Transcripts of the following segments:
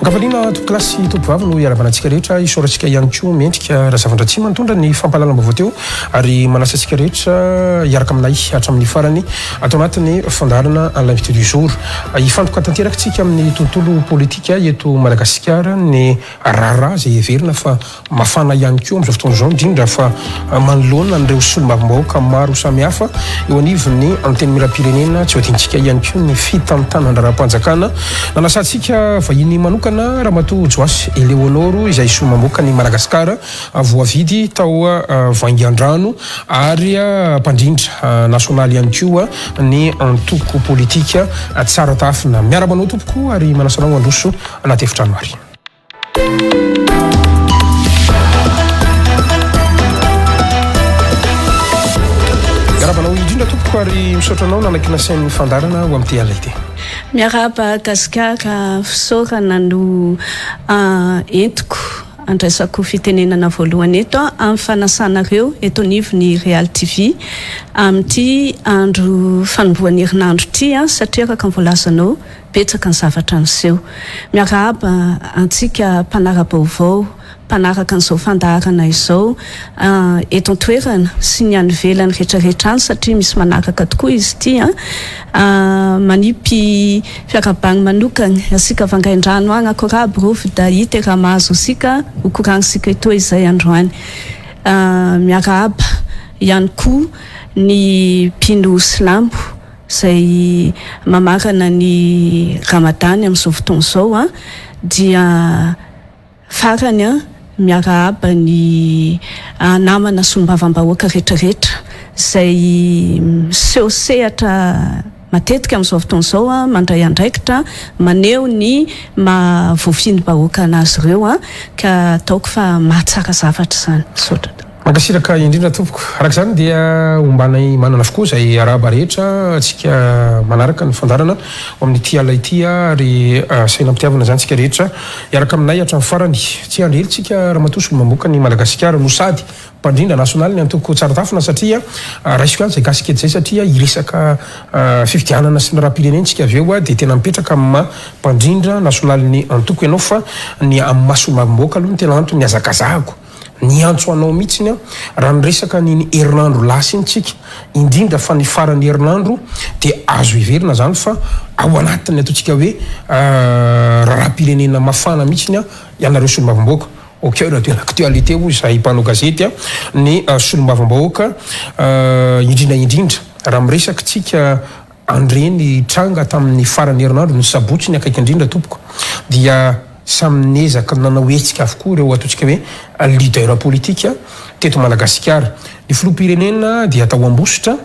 Ankavalina topolasy topovavy no iaravanantsika rehetra isaorantsika ihany koa mendrika raha zavandratsy mitondra ny fampalalana teo ary manasantsika rehetra iaraka aminay hatramin'ny farany atao anatin'ny fandarana l'invité du jour ifantoka tanterakatsika amin'ny tontolo politika eto Madagasikara ny raharaha izay heverina fa mafana ihany koa amin'izao fotoana izao indrindra fa manoloana an'ireo solombavambahoaka maro samihafa eo anivon'ny anteny miram-pirenena tsy ho adintsika ihany koa ny fitantanana andraram-panjakana nanasantsika vahiny manokana Ramatoa JOHASY Eléonore izay Solombavambahoakan'i Madagasikara voafidy tao Vangaindrano ary mpandrindra nasionaly ihany koa ny antoko politika tsara tafina miara-manao tompoko ary manasanao androso anaty efitrano ary miara-manao indrindra tompoko ary misaotra anao nanakina sain'ny fandarana ho amin'ity alay ty Madagasikara fisaorana no entiko andraisako fitenenana voalohany eto amin'ny fanasanareo eto anivon'ny Real TV amin'ity andro fanombohan'ny herinandro ity satria araka ny voalazanao betsaka ny zavatra niseho miarahaba antsika mpanara-baovao mpanaraka an'izao fandaharana izao eto an-toerana sy ny any ivelany rehetrarehetra any satria misy manaraka tokoa izy ity manipy fiarabany manokany asika Vangaindrano agny akoraby rovida hita raha mahazo asika hokoranisika etoa izay androany miarahaba ihany koa ny mpino Slambo izay mamarana ny Ramadany amin'izao fotoana izao dia farany miarahaba ny namana Solombavambahoaka rehetrarehetra izay sehatra matetika amin'izao fotoana izao mandray andraikitra maneho ny voafidy-bahoaka anazy ireo ka ataoko fa mahatsara zavatra izany sotra Mankasiraka indrindra tompoko araka izany dia ombanay manana avokoa izay arahaba rehetra atsika manaraka ny fandarana amin'ity alay ity ary saina mpitiavana izany tsika rehetra iaraka aminay hatramin'ny farany tsy andrelitsika Ramatoa Solombavambahoakan'i Madagasikara no sady mpandrindra nasionaly ny antoko tsara tafina satria raisiko any izay gasika eto izay satria iresaka fifidianana sy ny raha-pirenentsika avy eo dia tena mipetraka amin'ny mpandrindra nasionaly ny antoko ianao fa ny amin'ny maha-Solombavambahoaka aloha ny tena antony azakazahako ny antso anao mihitsiny raha niresaka ny herinandro lasiny tsika indrindra fa ny farany herinandro dia azo iverina zany fa ao anatiny ataontsika hoe raha-pirenena mafana mihitsiny ianareo Solombavambahoaka au cœur de l'actualité où ça y panno gazety ny Solombavambahoaka indrindra raha miresaka tsika andreny tranga tamin'ny farany herinandro ny sabotsy ny akaiky indrindra tompoko dia samy nezaka nanao hetsika avokoa ireo ataontsika hoe leader politika teto Madagasikara ny filoham-pirenena dia atao ambositra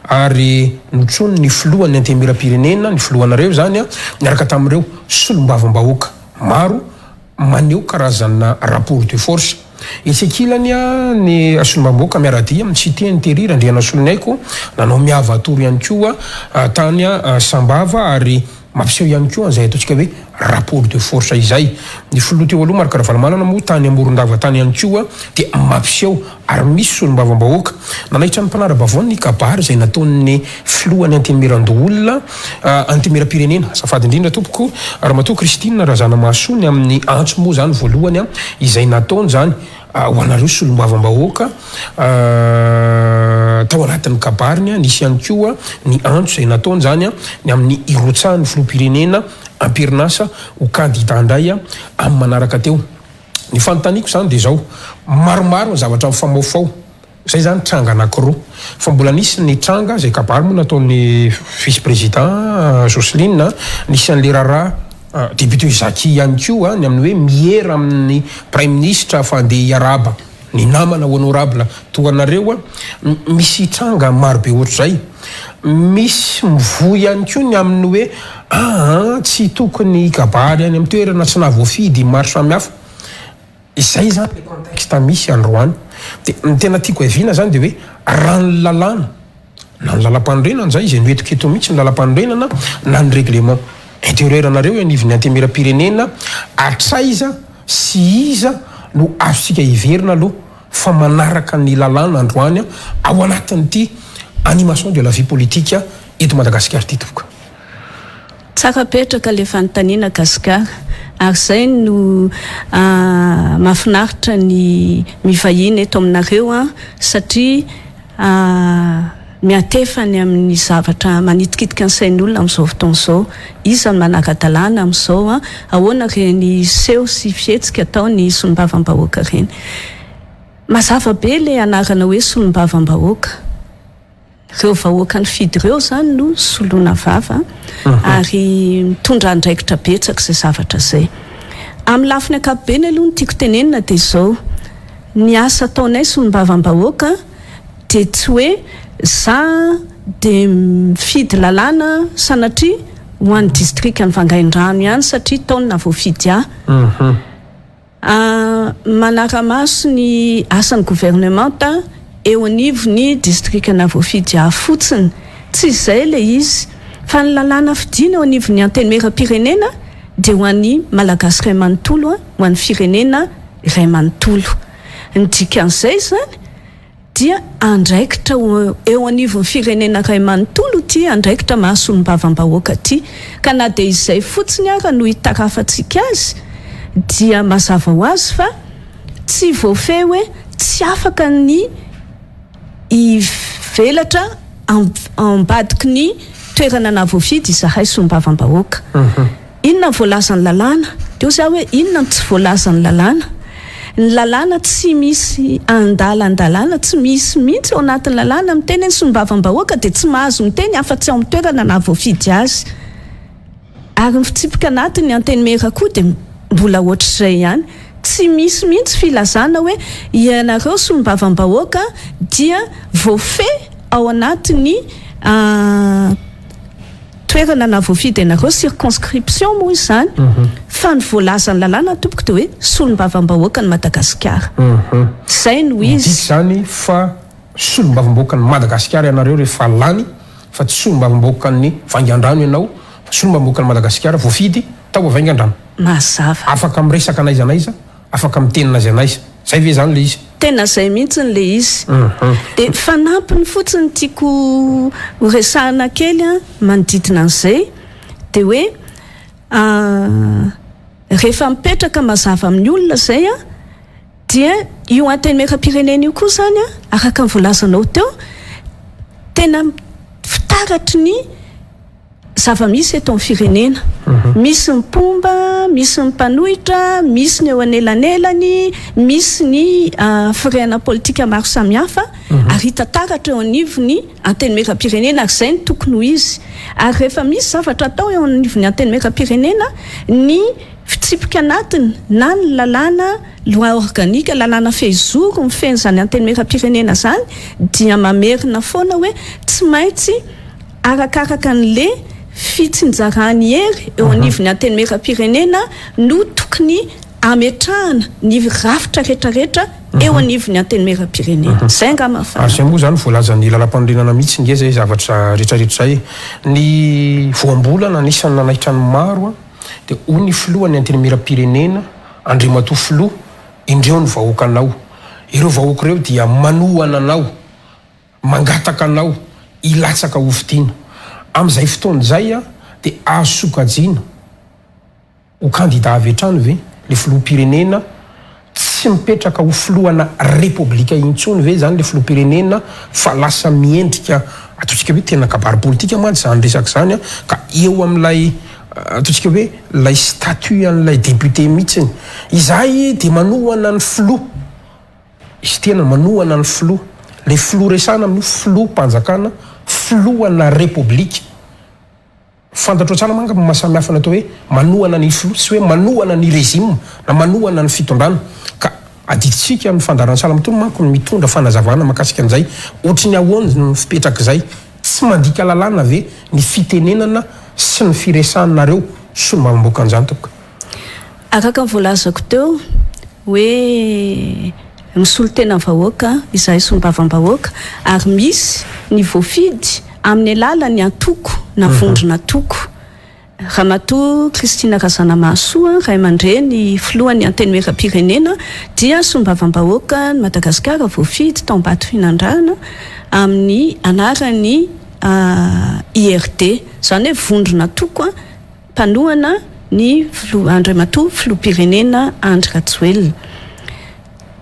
ary notrony ny filohan'ny antemira-pirenena ny filohanareo zany miaraka tamin'ireo Solombavambahoaka maro maneho karazana rapport de force itsekilany ny Solombavambahoaka miaradia mitsiteny terira andriana solonaiko nanao miava atory ihany koa tany Sambava ary mampiseho ihany koa an'izay ataontsika hoe rapport de force izay ny filoha teo aloha maraka ravalamanana moa tany Amorondava tany ihany koa dia mampiseho ary misy Solombavambahoaka nanaitra ny mpanara-bavao ny kabary izay nataon'ny filohany antemira-olona antemira-pirenena safady indrindra tompoko Ramatoa Kristina Razana Mahasony amin'ny antso moa zany voalohany izay nataony zany ho anareo Solombavambahoaka tao anatin'ny kabariny nisy ihany koa ny antso izay nataony zany ny amin'ny irotsahan'ny filoham-pirenena amperinasa ho kandida indray amin'ny manaraka teo ny fanontaniako zany dia zao maromaro ny zavatra mifamaofao zay zany tranga anankiroa fa mbola nisy ny tranga izay kabary moa nataon'ny vice président Jocelyne nisy an'le raharaha député Zaki ihany koa ny amin'ny hoe miera amin'ny prime ministre fa andeha hiaraba ny namana honorable toanareo misy tranga marobe ohatr'izay misy mivoy ihany koa ny amin'ny hoe tsy tokony kabary any amin'ny toerana tsy nahavoafidy maro samihafa izay zany le contexte misy androany dia ny tena tiako hiviana zany dia hoe raha ny lalàna na ny lalam-panorenana zay izay noetiko eto mihitsy ny lalam-panorenana na ny règlement intérieur anareo anivon'ny antemira-pirenena atraiza sy iza no azontsika hiverina aloha fa manaraka ny lalàna androany ao anatin'ity animation de la vie politique eto Madagasikara ty tokoa tsara petraka le fanontaniana Gasikara ary zay no mahafinaritra ny mivahiny eto aminareo satria miatefany amin'ny zavatra manitikitika ny sain'olona amin'izao fotoana izao iza manaka-dalàna amin'izao ahoana reny seho sy fihetsika atao ny solombavambahoaka reny. Mazava be le anarana hoe solombavambahoaka. Reo vahoaka ny fidy reo zany no soloana vava ary mitondra andraikitra betsaka izay zavatra zay. Amin'ny lafiny ankapobeny aloha ny tiako tenenina dia izao ny asa ataonay solombavambahoaka dia tsy hoe za dia mifidy lalàna sanatria ho an'ny distrikany Vangaindrano ihany satria taona voafidy manara-maso ny asan'ny gouvernementa eo anivony distrikana voafidy fotsiny tsy izay le izy fa ny lalàna fidiana eo anivony antenimera-pirenena dia ho an'ny malagasy iray manontolo ho an'ny firenena iray manontolo. Ny dikan'izay zany dia andraikitra eo anivon'ny firenena iray manontolo ty andraikitra mahasolombavambahoaka ty ka na dia izay fotsiny ara no hitarafantsika azy dia mazava ho azy fa tsy voafehy hoe tsy afaka ny ivelatra ambadiky ny toerana na voafidy izahay solombavambahoaka. Inona voalazan'ny lalàna dia za hoe inona tsy voalazan'ny lalàna. Ny lalàna tsy misy andalan-dalàna tsy misy mihitsy ao anatin'ny lalàna miteny ny solombavambahoaka dia tsy mahazo miteny afa-tsy ao amin'ny toerana na voafidy azy ary ny fitsipika anatiny ny antenimera koa dia mbola ohatr'izay ihany. Tsy misy mihitsy filazana hoe ianareo solombavambahoaka dia voafehy ao anatiny toerana na voafidy ianareo circonscription moa izany fa ny voalazan'ny lalàna tompoko dia hoe solombavambahoaka ny Madagasikara. Zay no izy zany fa solombavambahoaka ny Madagasikara ianareo rehefa lany fa tsy solombavambahoaka ny Vangaindrano ianao fa solombavambahoaka ny Madagasikara voafidy tao Vangaindrano. Mazava afaka miresaka anaiza anaiza afaka mitenina azy anaiza zay ve zany le izy tena zay mihitsy le izy dia fanampiny fotsiny tiako horesahana kely manodidina an'izay dia hoe rehefa mipetraka mazava amin'ny olona zay dia io antenimera-pirenena io koa zany araka ny voalazanao teo tena fitaratry ny zava-misy eto amin'ny firenena. Misy ny pomba, misy ny mpanohitra, misy ny eo anelanelany, misy ny fireana politika maro samihafa ary hitataratra eo anivony antenimera-pirenena ary zay ny tokony ho izy. Ary rehefa misy zavatra atao eo anivony antenimera-pirenena ny fitsipika anatiny na ny lalàna loi organique lalàna fehizoro mifeny zany antenimera-pirenena zany dia mamerina foana hoe tsy maintsy arakaraka n'le fitsinjarany hery eo anivony antenimera-pirenena no tokony ametrahana ny rafitra rehetrarehetra eo anivony antenimera-pirenena. Zay nga mafana. Ary moa zany voalazan'ny lalam-panorenana mihitsy nge zay zavatra rehetrarehetra zay. Ny voambolana anisan'ny nanaitra ny maro dia hoy ny filohan'ny antenimera-pirenena andriamatoa filoha indreo ny vahoaka anao. Ireo vahoaka ireo dia manohana anao, mangataka anao, ilatsaka ho fidiana. Amin'izay fotoana zay dia azo sokajiana ho kandida avy hatrany ve le filoham-pirenena tsy mipetraka ho filohana repoblika intsony ve zany le filoham-pirenena fa lasa miendrika ataontsika hoe tena kabary politika mantsy zany resaka zany ka eo amin'ilay ataontsika hoe lay statut an'ilay député mihitsiny izahay dia manohana ny filoha izy tena manohana ny filoha le filoha resana amin'ny filoha-mpanjakana filohana repoblika fantatro tsara manga mahasamihafa natao hoe manohana ny filoha sy hoe manohana ny régime na manohana ny fitondrana ka adiditsika amin'ny fandarantsala mitony manko ny mitondra fanazavana makasika an'izay ohatry ny ahoany ny fipetraka izay tsy mandika lalàna ve ny fitenenana sy ny firesanareo solombavambahoaka an'izany tokoka araka ny voalazako teo hoe misolo tena vahoaka izahay solombavambahoaka ary misy ny voafidy amin'ny alalany atoko na vondrona toko. Ramatoa Kristina Razanamahasoa ray aman-dreny filohan'ny antenimera-pirenena dia solombavambahoaka ny Madagasikara voafidy tao Ambato-Fianarana amin'ny anarany IRD zany hoe vondrona toko mpanohana ny Andriamatoa filoham-pirenena Andry Rajoelina.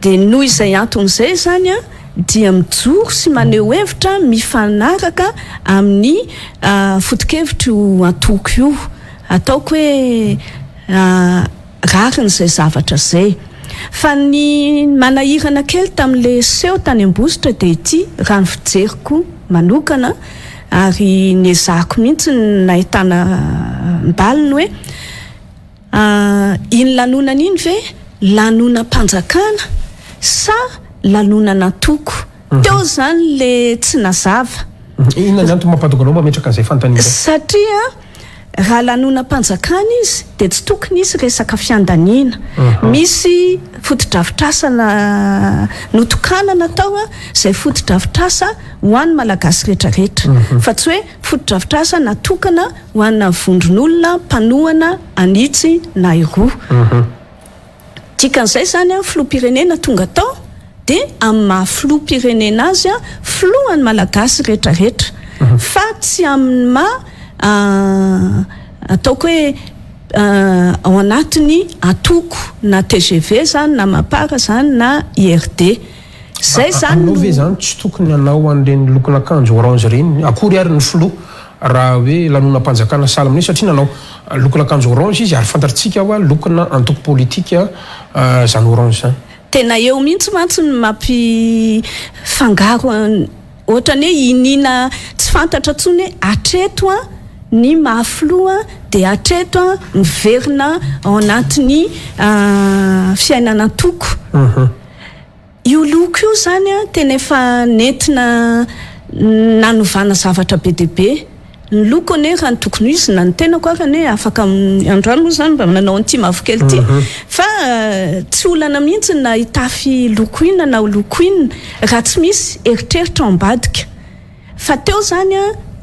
De noho izay anton'izay zany dia mijoro sy maneho hevitra mifanaraka amin'ny foto-kevitro antoko io, ataoko hoe rarin'izay zavatra zay. Fa ny manahirana kely tamin'le seho tany Ambositra de ity raha ny fijeriko manokana ary nezahako mihitsy nahitana mbaliny hoe iny lanonana iny ve lanonam-panjakana sa lanonan'antoko. Teo zany le tsy nazava. Inona ny antony mampatonga anao mametraka an'izay fanontaniana? Satria raha lanonam-panjakana izy de tsy tokony izy resaka fiandanina. Misy fotodrafitrasana notokana natao zay fotodrafitrasa ho an'ny malagasy rehetrarehetra. Fa tsy hoe fotodrafitrasa natokana ho anna vondron'olona mpanohana anitsy na iroa. Dikan'izay zany filoham-pirenena tonga tao de amin'ny maha-filoham-pirenena azy filohan'ny malagasy rehetrarehetra. Fa tsy amin'ny ataoko hoe ao anatiny atoko na TGV zany na mapara zany na IRD. Zay zany no ve zany tsy tokony anao an'ireny lokon'akanjo orange reny akory ary ny filoha raha hoe lanonam-panjakana salamina satria nanao lokon'akanjo orange izy ary fantatritsika hoe lokona antoko politika zany orange zany. Tena eo mihitsy mantsy ny mampifangaro ohatrany hoe inina tsy fantatra tsony hoe atreto ny mahafiloha de atreto miverina ao anatiny fiainana antoko. Io loko io zany tena efa nentina nanovana zavatra be dia be. Ny loko ane raha ny tokony izy na ny tenako ary afaka androany moa zany mba manao an'ity mavokely ity. Fa tsy olana mihitsy na hitafy loko inona na loko inona raha tsy misy eritreritra ao ambadika. Fa teo zany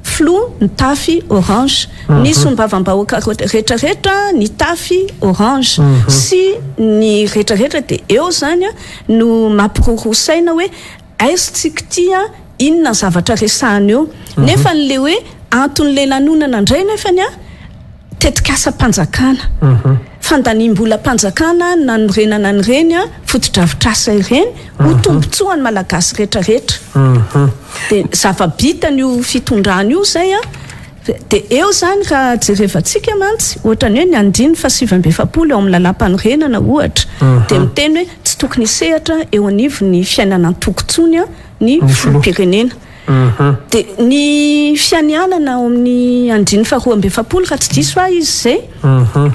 filoha ny tafy orange, ny Solombavambahoaka rehetrarehetra ny tafy orange, sy ny rehetrarehetra de eo zany no mampirorosaina hoe aisytsika tia inona zavatra resahana eo. Nefa n'le hoe anton'le lanonana indray nefany tetikasa-panjakana, fandaniam-bola-panjakana na norenana ny reny fotodrafitrasa ireny ho tombotsoan'ny malagasy rehetrarehetra. De zava-bitany io fitondrana io zay de eo zany raha jerevantsika mantsy ohatrany hoe ny 9/7 eo amin'ny lalam-panorenana ohatra de miteny hoe tsy tokony hisehatra eo anivon'ny fiainana antokontsony ny filoham-pirenena. De ny fianianana ao amin'ny 9/2 raha tsy diso izy zay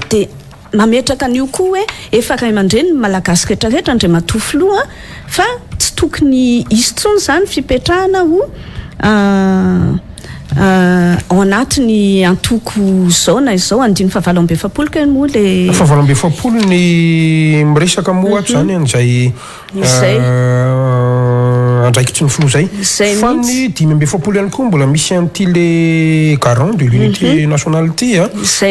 de mametraka an'io koa hoe efa ray aman-dreny ny malagasy rehetrarehetra Andriamatoa filoha fa tsy tokony isy tsony zany fipetrahana ho ao anatiny antoko zao na izao 9/2 kay moa le 9/2 ny miresaka moa ato zany an'izay andraikitry ny filoha zay. Fa ny 5/2 ihany koa mbola misy an'ity le garant de l'unité nationale ity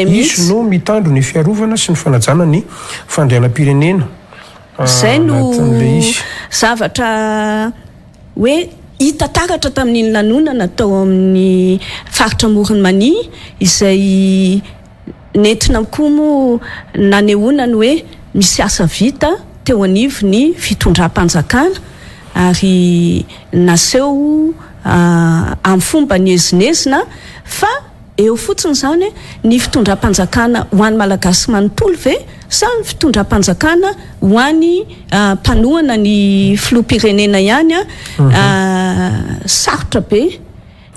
izy no mitandro ny fiarovana sy ny fanajana ny fandrianam-pirenena. Zay no zavatra hoe hita taratra tamin'iny lanonana natao amin'ny faritra Moronmany izay nentina koa moa nanehoana hoe misy asa vita teo anivon'ny fitondram-panjakana ary naseho amin'ny fomba niezinezina fa eo fotsiny zany ny fitondram-panjakana ho an'ny malagasy manontolo ve sa ny fitondram-panjakana ho an'ny mpanohana ny filoham-pirenena ihany sarotra be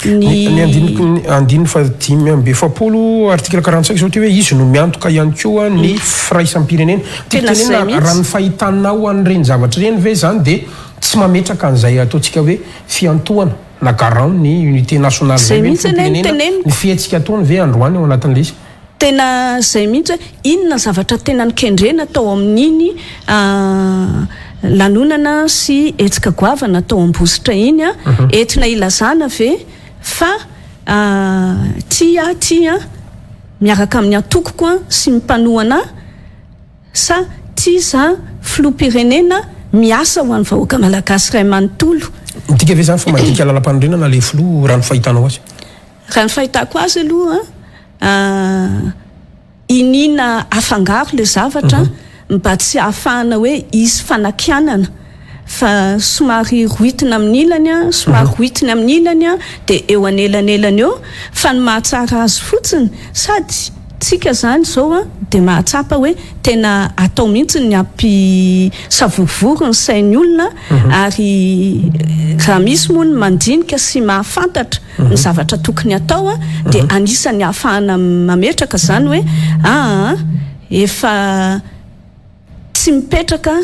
ny 9/5 article 45 zao hoe izy no miantoka ihany koa ny firaisampirenena. Tenena raha ny fahitanao an'ireny zavatra ireny ve zany de tsy mametraka an'izay ataontsika hoe fiantohana na garant ny unité nationale zay ny fiatsika ataony ve androany ao anatin'le izy. Tena zay mihitsy inona zavatra tena nikendrena tao amin'iny lanonana sy etsika goavana tao Ambositra iny entina ilazana ve fa tia miaraka amin'ny antoko sy mipanohana sa tia za filoham-pirenena miasa ho an'ny vahoaka malagasy ray manontolo. Dika ve zany fa madika lalam-panorenana le filoha raha ny fahitanao azy? Raha ny fahitako azy aloha inina afangaro le zavatra mba tsy ahafahana hoe isy fanakianana fa somary roitina amin'ny ilany somary roitina amin'ny ilany de eo anelanelany eo fa ny mahatsara azy fotsiny sady tsika zany zao de mahatsapa hoe tena atao mihitsy ny savorovoro ny sain'ny olona ary raha misy moa ny mandinika sy mahafantatra ny zavatra tokony atao de anisany ahafahana mametraka zany hoe efa tsy mipetraka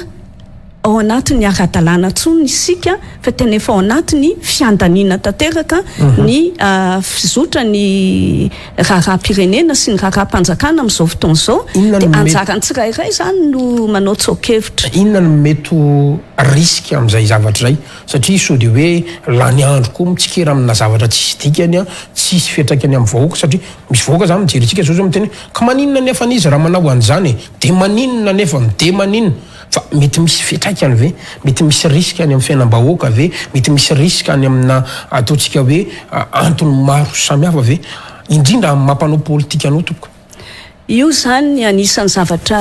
ao anatin'ny ara-dalàna tsony isika fa tena efa ao anatin'ny fiandanina tanteraka ny fizotra ny raharam-pirenena sy ny raharam-panjakana amin'izao fotoana izao de anjarany tsirairay zany no manao tsoakevitra. Inona no mety risque amin'izay zavatra zay satria sao de hoe lany andro koa mitsikera amina zavatra tsisy dikany tsisy fiantraikany amin'ny vahoaka satria misy vahoaka zany mijery tsika zao miteny ka maninona nefa n'izy raha manao an'izany de maninona nefa de maninona fa mety misy fiantraikany ve mety misy risque any amin'ny fiainam-bahoaka ve mety misy risque any amina ataontsika hoe antony maro samihafa ve indrindra amin'ny mampanao politika anao tokoka io zany anisan'ny zavatra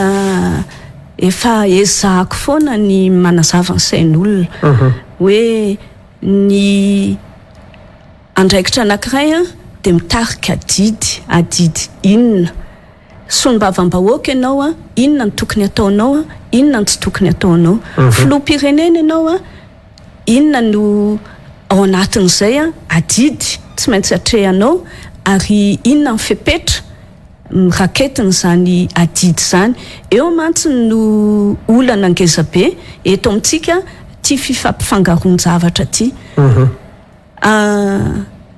efa ezahako foana ny manazava ny sain'olona hoe ny andraikitra anankiray de mitarika adidy inona Solombavambahoaka ianao inona ny tokony ataonao inona ny tsy tokony ataonao filoham-pirenena ianao inona no ao anatin'izay adidy tsy maintsy atrehanao ary inona ny fepetra miraketiny zany adidy zany eo mantsy no olana angezabe eto amintsika tia fifampifangaron-javatra ty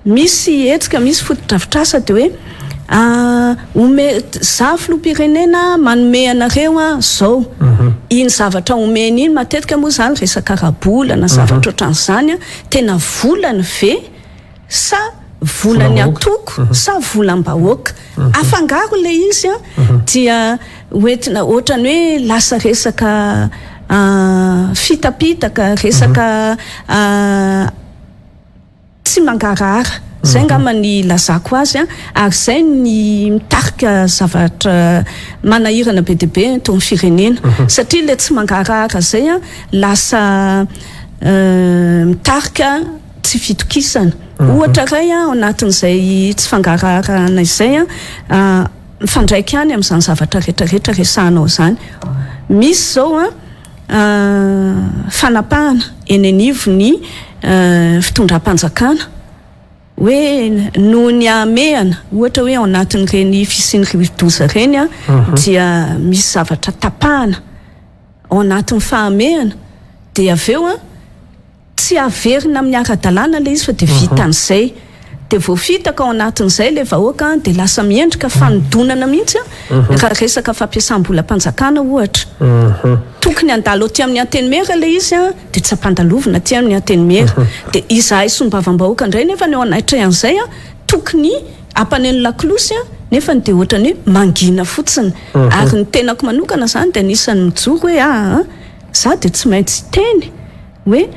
misy etsika misy fotodrafitrasa de hoe za filoham-pirenena manome anareo zao iny zavatra omeny iny matetika moa zany resaka rabola na zavatra ohatran'izany tena volany ve sa volany atoko sa volam-bahoaka afangaro le izy dia hoentina ohatrany hoe lasa resaka fitapitaka resaka tsy mangarahara zay ngamba ny lazako azy ary zay ny mitarika zavatra manahirana be deabe tao amin'ny firenena satria le tsy mangarahara zay lasa mitarika tsy fitokisana ohatra ray ao anatin'izay tsy fangarahana izay mifandraika any amin'izany zavatra rehetrarehetra resahanao zany misy zao fanapahana eny anivo ny fitondram-panjakana hoe no ny amehana ohatra hoe ao anatin'ireny fisiny rivodoza reny dia misy zavatra tapahana ao anatin'ny fahamehana de aveo tsy averina amin'ny ara-dalàna le izy fa de vitan'izay de voafitaka ao anatin'izay le vahoaka de lasa miendrika fanodonana mihitsy raha resaka fampiasam-bolam-panjakana ohatra tokony andalo aty amin'ny antenimera le izy de tsy ampandalovina aty amin'ny antenimera de izahay Solombavambahoaka indray nefa ny ao anatrehan'izay tokony ampaneno laklosy nefa de ohatrany hoe mangina fotsiny ary ny tenako manokana zany de anisan'ny mijoro hoe za de tsy maintsy teny hoe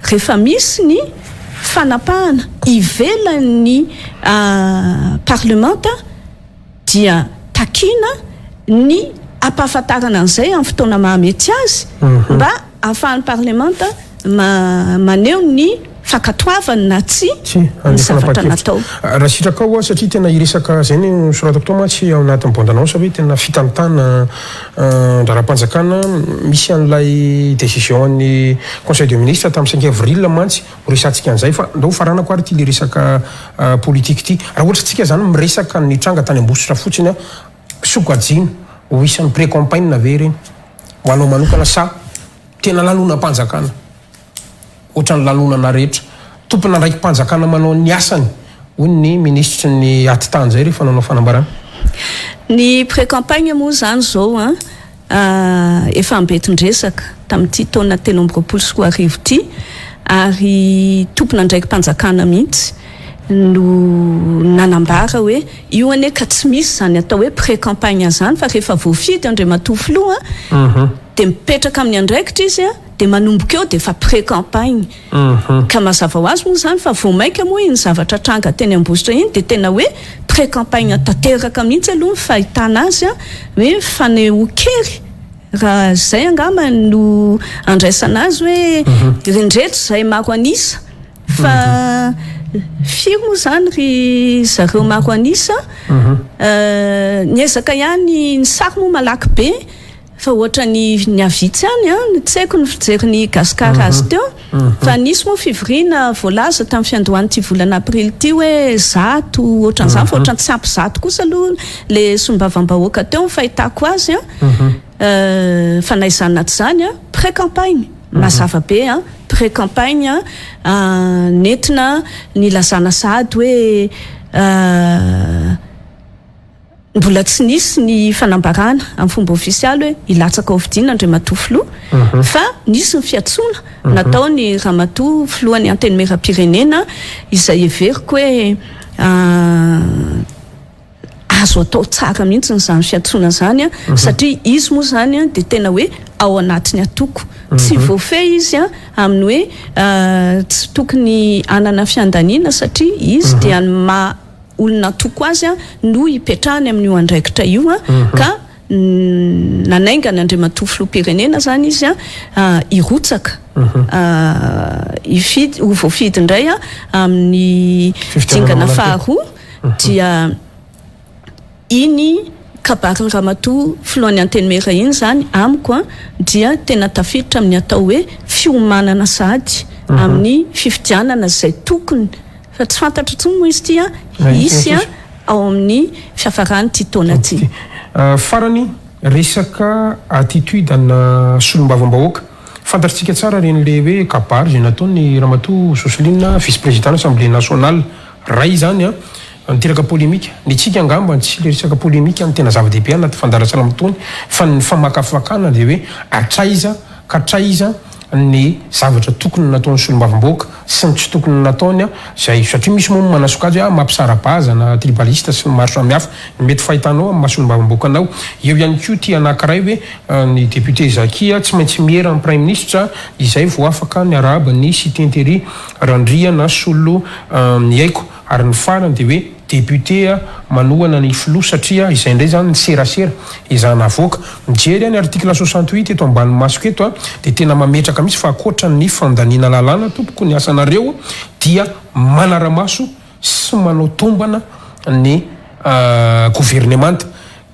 rehefa misy ny fanapahana ivelan'ny parlementa dia takina ny ampahafantarana an'izay amin'ny fotoana mahamety azy mba ahafahan'ny parlementa maneho ny fankatoavany na tsy ny zavatra natao raha sitrakao satria tena iresaka zay ny soratako tao mantsy ao anatin'ny bondanao sa hoe tena fitantana ndara-panjakana misy an'ilay décision an'ny conseil des ministres tamin'ny 5 avril mantsy resantsika an'izay fa ndao faranako ary ty le resaka politique ty raha ohatra tsika zany miresaka ny tranga tany ambositra fotsiny sokajina ho isan'ny pré-campagne ve reny ho anao manokana sa tena lalona-panjakana ohatrany lalonana rehetra tompona ndraiky mpanjakana manao ny asany hoy ny ministre ny atitany zay rehefa nanao fanambarana ny pré-campagne moa zany zao efa ambetindresaka tamin'ity taona 13 ty ary tompona ndraiky mpanjakana mihitsy no nanambara hoe io ane ka tsy misy zany atao hoe pré-campagne zany fa rehefa voafidy andre matofoloha de mipetraka amin'ny andraikitra izy de manomboka eo de fa pré-campagne ka mazava ho azy moa zany fa vao maika moa iny zavatra tranga teny ambositra iny de tena hoe pré-campagne tanteraka mihitsy aloha ny fahitana azy hoe fanehokery raha zay angamba no andraisana azy hoe rendretro zay maro anisa fa firy moa zany ry zareo maro anisa niezaka ihany ny sary moa malaky be fa ohatra ny avitsy any tsy haiko ny fijery ny gasikara azy teo fa nisy moa fivoriana voalaza tamin'ny fiandohany ty volana aprily ty hoe zato ohatran'izany fa ohatrany tsy ampy zato kosa aloha le Solombavambahoaka teo ny fahitako azy fanaizana aty zany pré-campagne mazava be pré-campagne nentina ny lazana sahady hoe mbola tsy nisy ny fanambarana amin'ny fomba ofisialy hoe ilatsaka ovidina Andriamatoa filoha fa nisy ny fiatsoana natao ny Ramatoa filohan'ny antenimera-pirenena izay everiko hoe azo atao tsara mihitsy nyzany fiatsoana zany satria izy moa zany de tena hoe ao anatiny atoko tsy voafehy izy amin'ny hoe tsy tokony anana fiandaniana satria izy dia olona toko azy no hipetrahany amin'io andraikitra io ka nanaingana Andriamatoa filoham-pirenena zany izy irotsaka ifidy ho voafidy indray amin'ny dingana faharoa dia iny kabarin'ny Ramatoa filohan'ny antenimera iny zany amiko dia tena tafiditra amin'ny atao hoe fiomanana sahady amin'ny fifidianana zay tokony fa tsy fantatra tsy moa izy tia isy ao amin'ny fiafarany ty taona ty farany resaka attitude ana Solombavambahoaka fantatritsika tsara reny le hoe kabary zay nataony Ramatoa Joseline vice-président assemblée nationale ray zany niteraka polémique ny tsika angamba tsy le resaka polémique ny tena zava-dehibe anaty fandarasana mitony fa ny famakafakana de hoe katraiza ny zavatra tokony nataony Solombavambahoaka sy ny tsy tokony nataony zay satria misy moa manasokajy mampisara-bazana tribaliste sy maro samihafa mety fahitanao amin'ny Solombavambahoaka anao eo ihany koa ty anankiray hoe ny député Zakia tsy maintsy miera amin'ny prime ministre izay vao afaka ny araba ny cité intérêt randria na solo ny haiko ary ny farany de hoe député manohana ny filoha satria izay indray zany ny serasera izana avoaka mijery ny article 68 eto ambany masoko eto de tena mametraka misy fa akoatra ny fandaniana lalàna tompoko ny asanareo dia manaramaso sy manao tombana ny gouvernemanta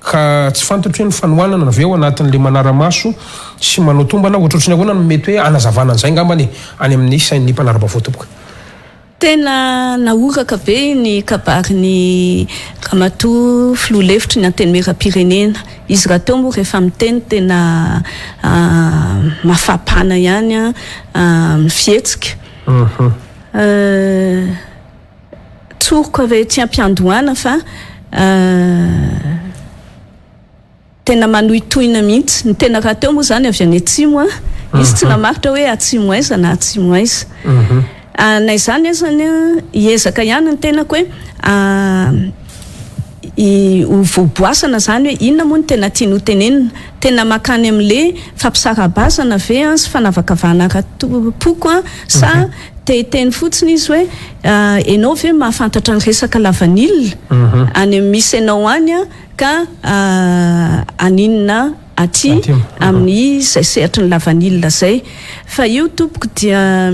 ka tsy fantatro hoe ny fanohanana avy eo anatin'le manaramaso sy manao tombana ohatrotriny ahoana no mety hoe anazavana an'izay ngambany any amin'ny sain'ny mpanarabavao tompoka tena naoraka be ny kabarin'ny Ramatoa filoha lefitry ny antenimera-pirenena izy raha teo moa rehefa miteny tena mafapana ihany mifihetsika tsoroko ave tsy ampiandohana fa tena manohitohina mihitsy ny tena raha teo moa zany avy any atsimo izy tsy namaritra hoe atsimo aiza na atsimo aiza nay zany zany hiezaka ihany ny tenako hoe ho voaboasana zany hoe inona moa ny tena tiany hotenenina tena makany amin'le fampisara-bazana ve sy fanavakavahana ratopoko sa teny fotsiny izy hoe enao ve mahafantatra ny resaka lavanilina any misy enao any ka aninona aty amin'ny zay sehatra ny lavanilina zay fa io tompoko dia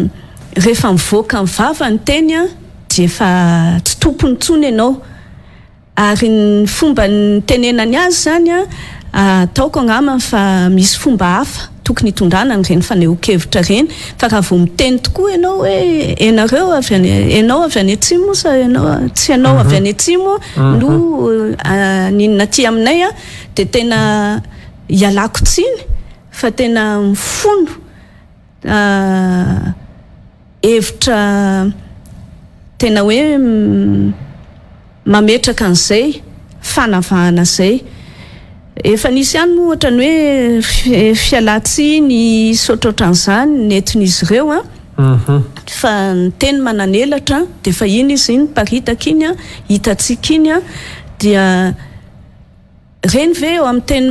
rehefa mivoaka mivava ny teny dia efa tsy tompony tsony ianao ary ny fomba ny tenenany azy zany ataoko angamba fa misy fomba hafa tokony hitondrana ny reny faneho-kevitra reny fa raha vao miteny tokoa ianao hoe enareo enao avy any atsimo sa tsy ianao avy any atsimo no ninona ty aminay dia tena hialako tsiny fa tena mifono hevitra tena hoe mametraka an'izay fanavahana zay efa nisy ihany moa ohatrany hoe fialatsiny sotroatran'izany nentin'izy ireo fa ny teny mananelatra dia fa iny izy iny paritaka iny hitatsika iny dia reny ve eo amin'ny teny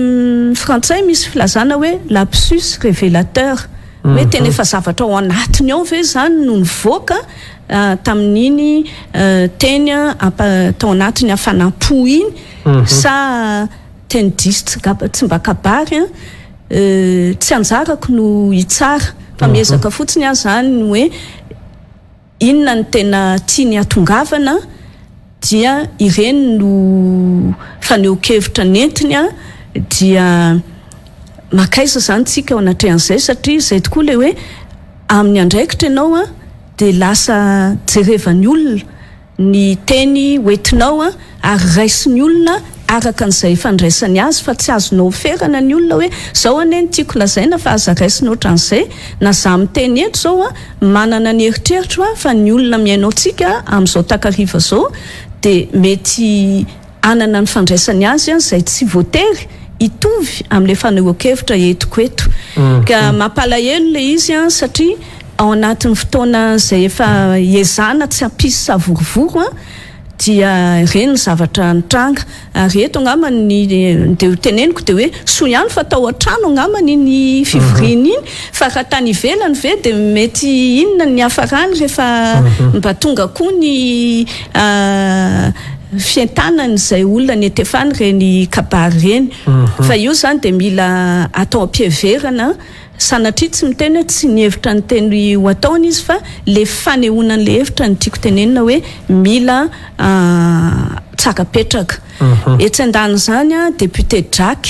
frantsay misy filazana hoe lapsus révélateur hoe tena efa zavatra ao anatiny ao ve zany no nivoaka tamin'iny teny tao anatiny hafanampo iny sa teny diso tsy mba kabary tsy anjarako no hitsara fa miezaka fotsiny aho zany hoe inona ny tena tiany atongavana dia ireny no faneho-kevitra nentiny dia makaiza zany tsika ao anatrehan'izay satria zay tokoa le hoe amin'ny andraikitra ianao dia lasa jerevany olona ny teny hoentinao ary raisiny olona araka an'izay fandraisany azy fa tsy azonao ferana ny olona hoe zao ane ny tiako lazaina fa aza raisina ohatran'izay na za miteny eto zao manana ny eritreritro fa ny olona miainao tsika amin'izao takariva zao dia mety anana ny fandraisany azy zay tsy voatery itovy amin'ilay fanehoan-kevitra entiko eto ka mampalahelo le izy satria ao anatin'ny fotoana zay efa ezana tsy hampisy savorovoro dia ireny zavatra nitranga ary eto angambany dia teneniko dia hoe soa ihany fa tao an-trano angambany ny fivoriny iny fa raha tany ivelany ve dia mety inona ny hafarany rehefa mba tonga koa ny fientanany zay olona ny etefany reny kabary reny fa io zany dia mila atao am-piheverana sanatria tsy miteny hoe tsy nihevitra ny teny ho ataony izy fa le fanehoana n'le hevitra ny tiako tenenina hoe mila tsara petraka etsy andany zany député Jack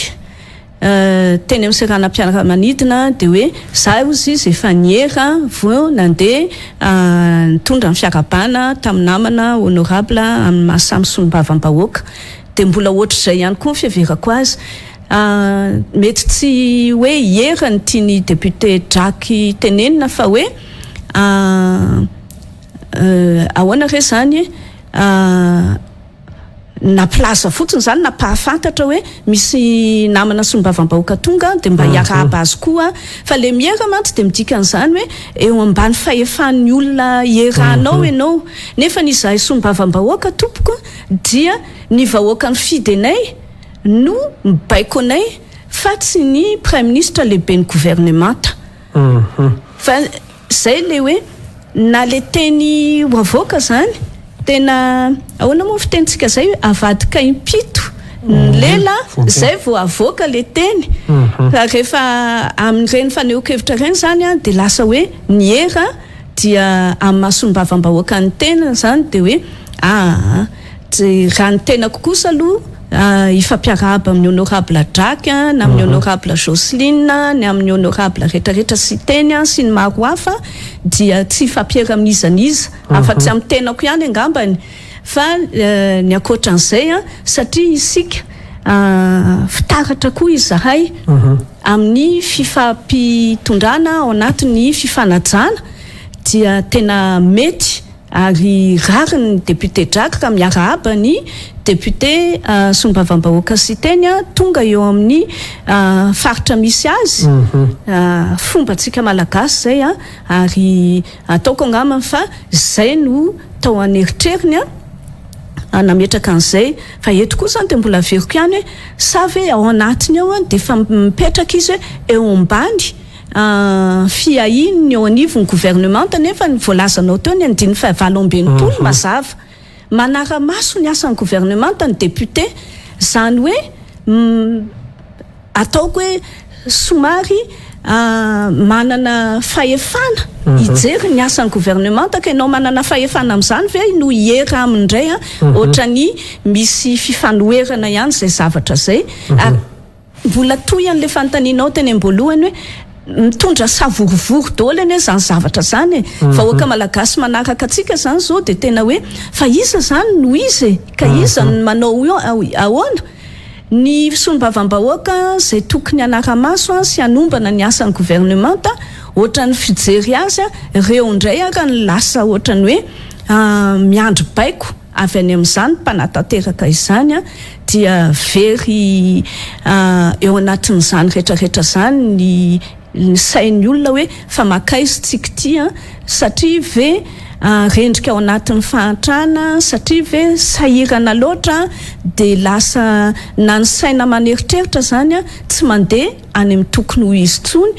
teny amin'ny seranam-piaramanidina dia hoe za ozy izy efa niera vo nandeha nitondra ny fiarabana tamin'ny namana honorable amin'ny mahasamy Solombavambahoaka dia mbola ohatr'izay ihany koa ny fiheverako azy mety tsy hoe hiera ny tiany député Jack tenenina fa hoe ahoana re zany naplaza fotsiny zany napahafantatra hoe misy namana Solombavambahoaka tonga dia mba hiarahaba azy koa fa le miera mantsy dia midika an'izany hoe eo ambany fahefan'ny olona hieranao ianao nefa nizahay Solombavambahoaka tompoko dia ny vahoaka ny fidy anay no mibaiko anay fa tsy ny prime ministre lehibe ny gouvernemanta fa zay le hoe na le teny ho avoaka zany tena ahoana moa fitenitsika zay hoe avadika impito ny lela zay vao avoaka le teny rehefa amin'ireny faneho-kevitra ireny zany dia lasa hoe niera dia amin'ny Solombavambahoakan'ny tena zany dia hoe raha ny tenako kosa aloha ifampiarahaba amin'ny honorable Jack na amin'ny honorable Jocelyne ny amin'ny honorable rehetrarehetra sy teny sy ny maro hafa dia tsy fampiera amin'izaniza afa-tsy amin'ny tenako ihany angambany fa ny akoatran'izay satria isika fitaratra koa izahay amin'ny fifampitondrana ao anatin'ny fifanajana dia tena mety ary rary ny député Jack ka miarahaba ny député Solombavambahoaka sy teny tonga eo amin'ny faritra misy azy fombatsika malagasy zay ary ataoko angambany fa zay no tao aneritrerini nametraka an'izay fa eto koa zany dia mbola veriko ihany hoe sa ve ao anatiny ao dia efa mipetraka izy hoe eo ambany fiahiny eo anivony gouvernemanta nefa ny voalazanao teo ny andiny fahavalo ambinipolo mazava manara-maso ny asan'ny gouvernemanta ny député zany hoe ataoko hoe somary manana fahefana hijery ny asan'ny gouvernemanta ka ianao manana fahefana amin'izany ve no hiera amindray ohatra ny misy fifanoherana ihany zay zavatra zay mbola toy an'le fanontanianao teny am-boalohany hoe mitondra savorovoro daholo ane zany zavatra zany vahoaka malagasy manaraka atsika zany zao dia tena hoe fa iza zany no izy ka iza ny manao ahoana ny Solombavambahoaka zay tokony hanara-maso sy hanombana ny asan'ny gouvernemanta ohatra ny fijery azy reo indray ka ny lasa ohatra ny hoe miandry baiko avy any amin'izany mpanatanteraka izany dia very eo anatin'izany rehetrarehetra zany ny sain'ny olona hoe fa makaizy tsika ty satria ve rendrika ao anatin'ny fahantrana satria ve sahirana loatra dia lasa na ny saina maneritreritra zany tsy mandeha any amin'ny tokony ho izy tsony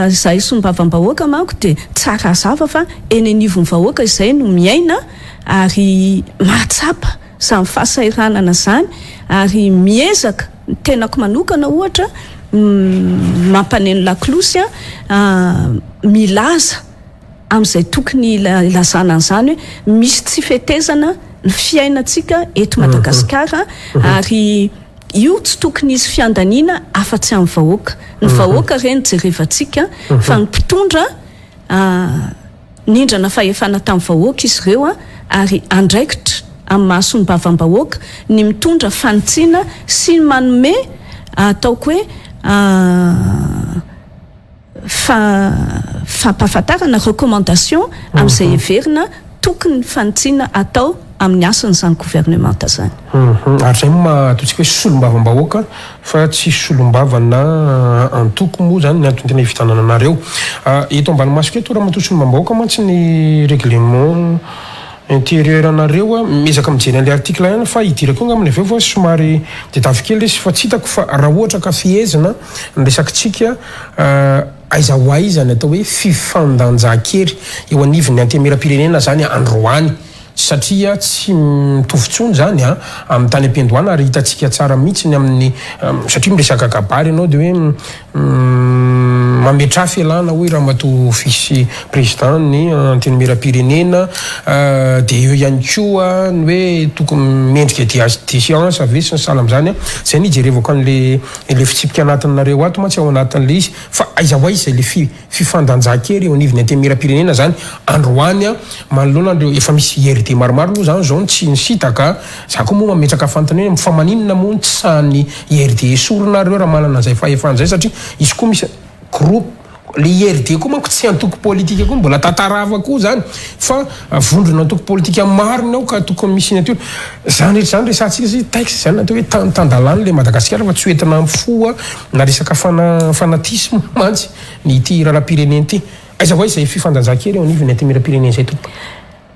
zay Solombavambahoaka manko de tsara zava fa eny anivon'ny vahoaka izay no miaina ary mahatsapa samy fahasairanana zany ary miezaka tenako manokana ohatra mampaneno laklosy milaza am'izay tokony ilazana an'izany hoe misy tsy fetezana ny fiainatsika eto Madagasikara ary io tsy tokony izy fiandaniana afa-tsy amin'ny vahoaka ny vahoaka reny jerevantsika fa ny mpitondra nindrana fahefana tamin'ny vahoaka izy ireo ary andraikitra amin'ny mahasolombavambahoaka ny mitondra fanitsiana sy manome ataoko hoe fampahafantarana recommandation amin'izay heverina tokony fanitsiana atao amin'ny asany zany gouvernementa zany. Ary zay matotsika hoe solombavambahoaka fa tsy solombavana antoko moa zany ny antony tena hivitanana anareo. Eto ambanimasika eto raha matoa solombavambahoaka mantsy ny règlement intérieur anareo mezaka mijery an'ilay article ihany fa hidirako nga amin'ny aveo fa somary dedavy kely lesy fa tsy hitako fa raha ohatra ka fiezina ny resakitsika aiza ho aiza ny atao hoe fifandanjakery eo anivon'ny antemera-pirenena zany androany satria tsy mitovintsony zany amin'ny tany ampendoana ary hitatsika tsara mihitsy amin'ny satria miresaka kabary ianao de hoe mametra fialana hoe raha mato vice président ny antenimera-pirenena de eo ihany koa ny hoe tokony mendrika déchéance ave sy ny sala am'zany zay ny ijerevako an'le fitsipika anatinareo ato mantsy ao anatin'le izy fa aiza ho aiza le fifandanjakery eo anivon'ny antemera-pirenena zany androany manoloana andreo efa misy de maromaro moa zany zao tsy nisitaka za koa moa mametraka fantany hoe fa maninona moa tsy sany IRD esorinareo raha manana an'izay fahefana zay satria izy koa misy groupe le IRD koa manko tsy antoko politika koa mbola tatarava koa zany fa vondrona antoko politika marina ao ka tokony misy signature zany rehetra zany resantsika zay texte zany natao hoe tandalany le Madagasikara fa tsy hoentina amin'ny foa na resaka fanatisme mantsy ny ity raharam-pirenena ity aiza ho aiza zay fifandanjakery eo anivon'ny antemera-pirenena zay tompo.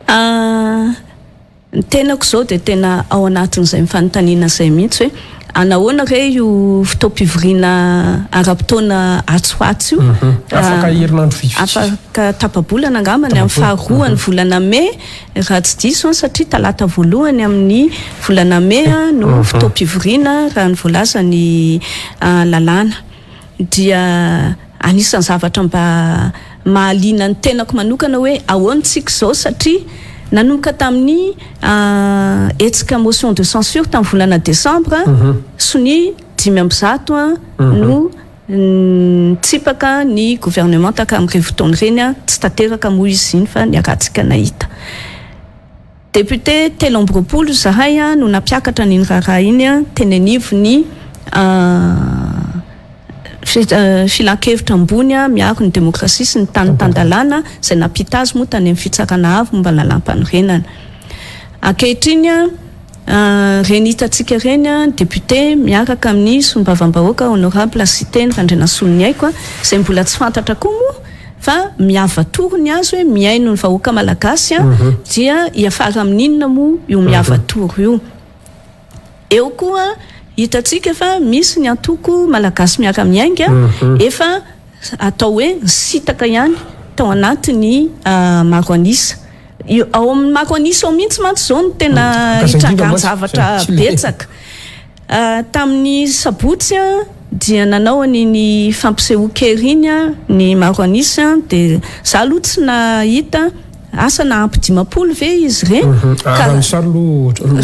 Ny tenako zao de tena ao anatin'izay mifanontanina zay mihitsy hoe anahoana re io fotoam-pivoriana ara-potoana atsoatso io afaka herinandro vitsy afaka tapa-bolana angambany amin'ny faharoany volana May raha tsy diso satria talata voalohany amin'ny volana May no fotoam-pivoriana raha ny voalaza ny lalàna dia anisan'ny zavatra mba mahaliana ny tenako manokana hoe ahoantsika zao satria nanomboka tamin'ny etsika motion de censure tamin'ny volana décembre sony 5% no tsipaka ny gouvernement ka amin'ny fotoana reny tsy tanteraka moa izy iny fa ny aratsika nahita député 13 zahay no nampiakatra n'iny raha iny teny anivony filan-kevitra ambony miaro ny demokrasia sy ny tany-tandalana zay nampita azy moa tany amin'ny fitsarana avo momba lalam-panorenana ankehitriny reny hitatsika reny député miaraka amin'ny Solombavambahoaka honorable Cité Vangaindrano solony aiko zay mbola tsy fantatra koa moa fa miavatorony azy hoe miaino ny vahoaka malagasy dia iafara amin'inona moa io miavatoro io eo koa hitatsika fa misy ny antoko malagasy miara miainga efa atao hoe sitaka ihany tao anatiny maro anisa ao amin'ny maro anisa ao mihitsy mantsy zao no tena hitrangany zavatra betsaka tamin'ny sabotsy dia nanao ny fampisehoan-kery iny ny maro anisa de za aloha tsy nahita asa na ampy 10 ve izy reny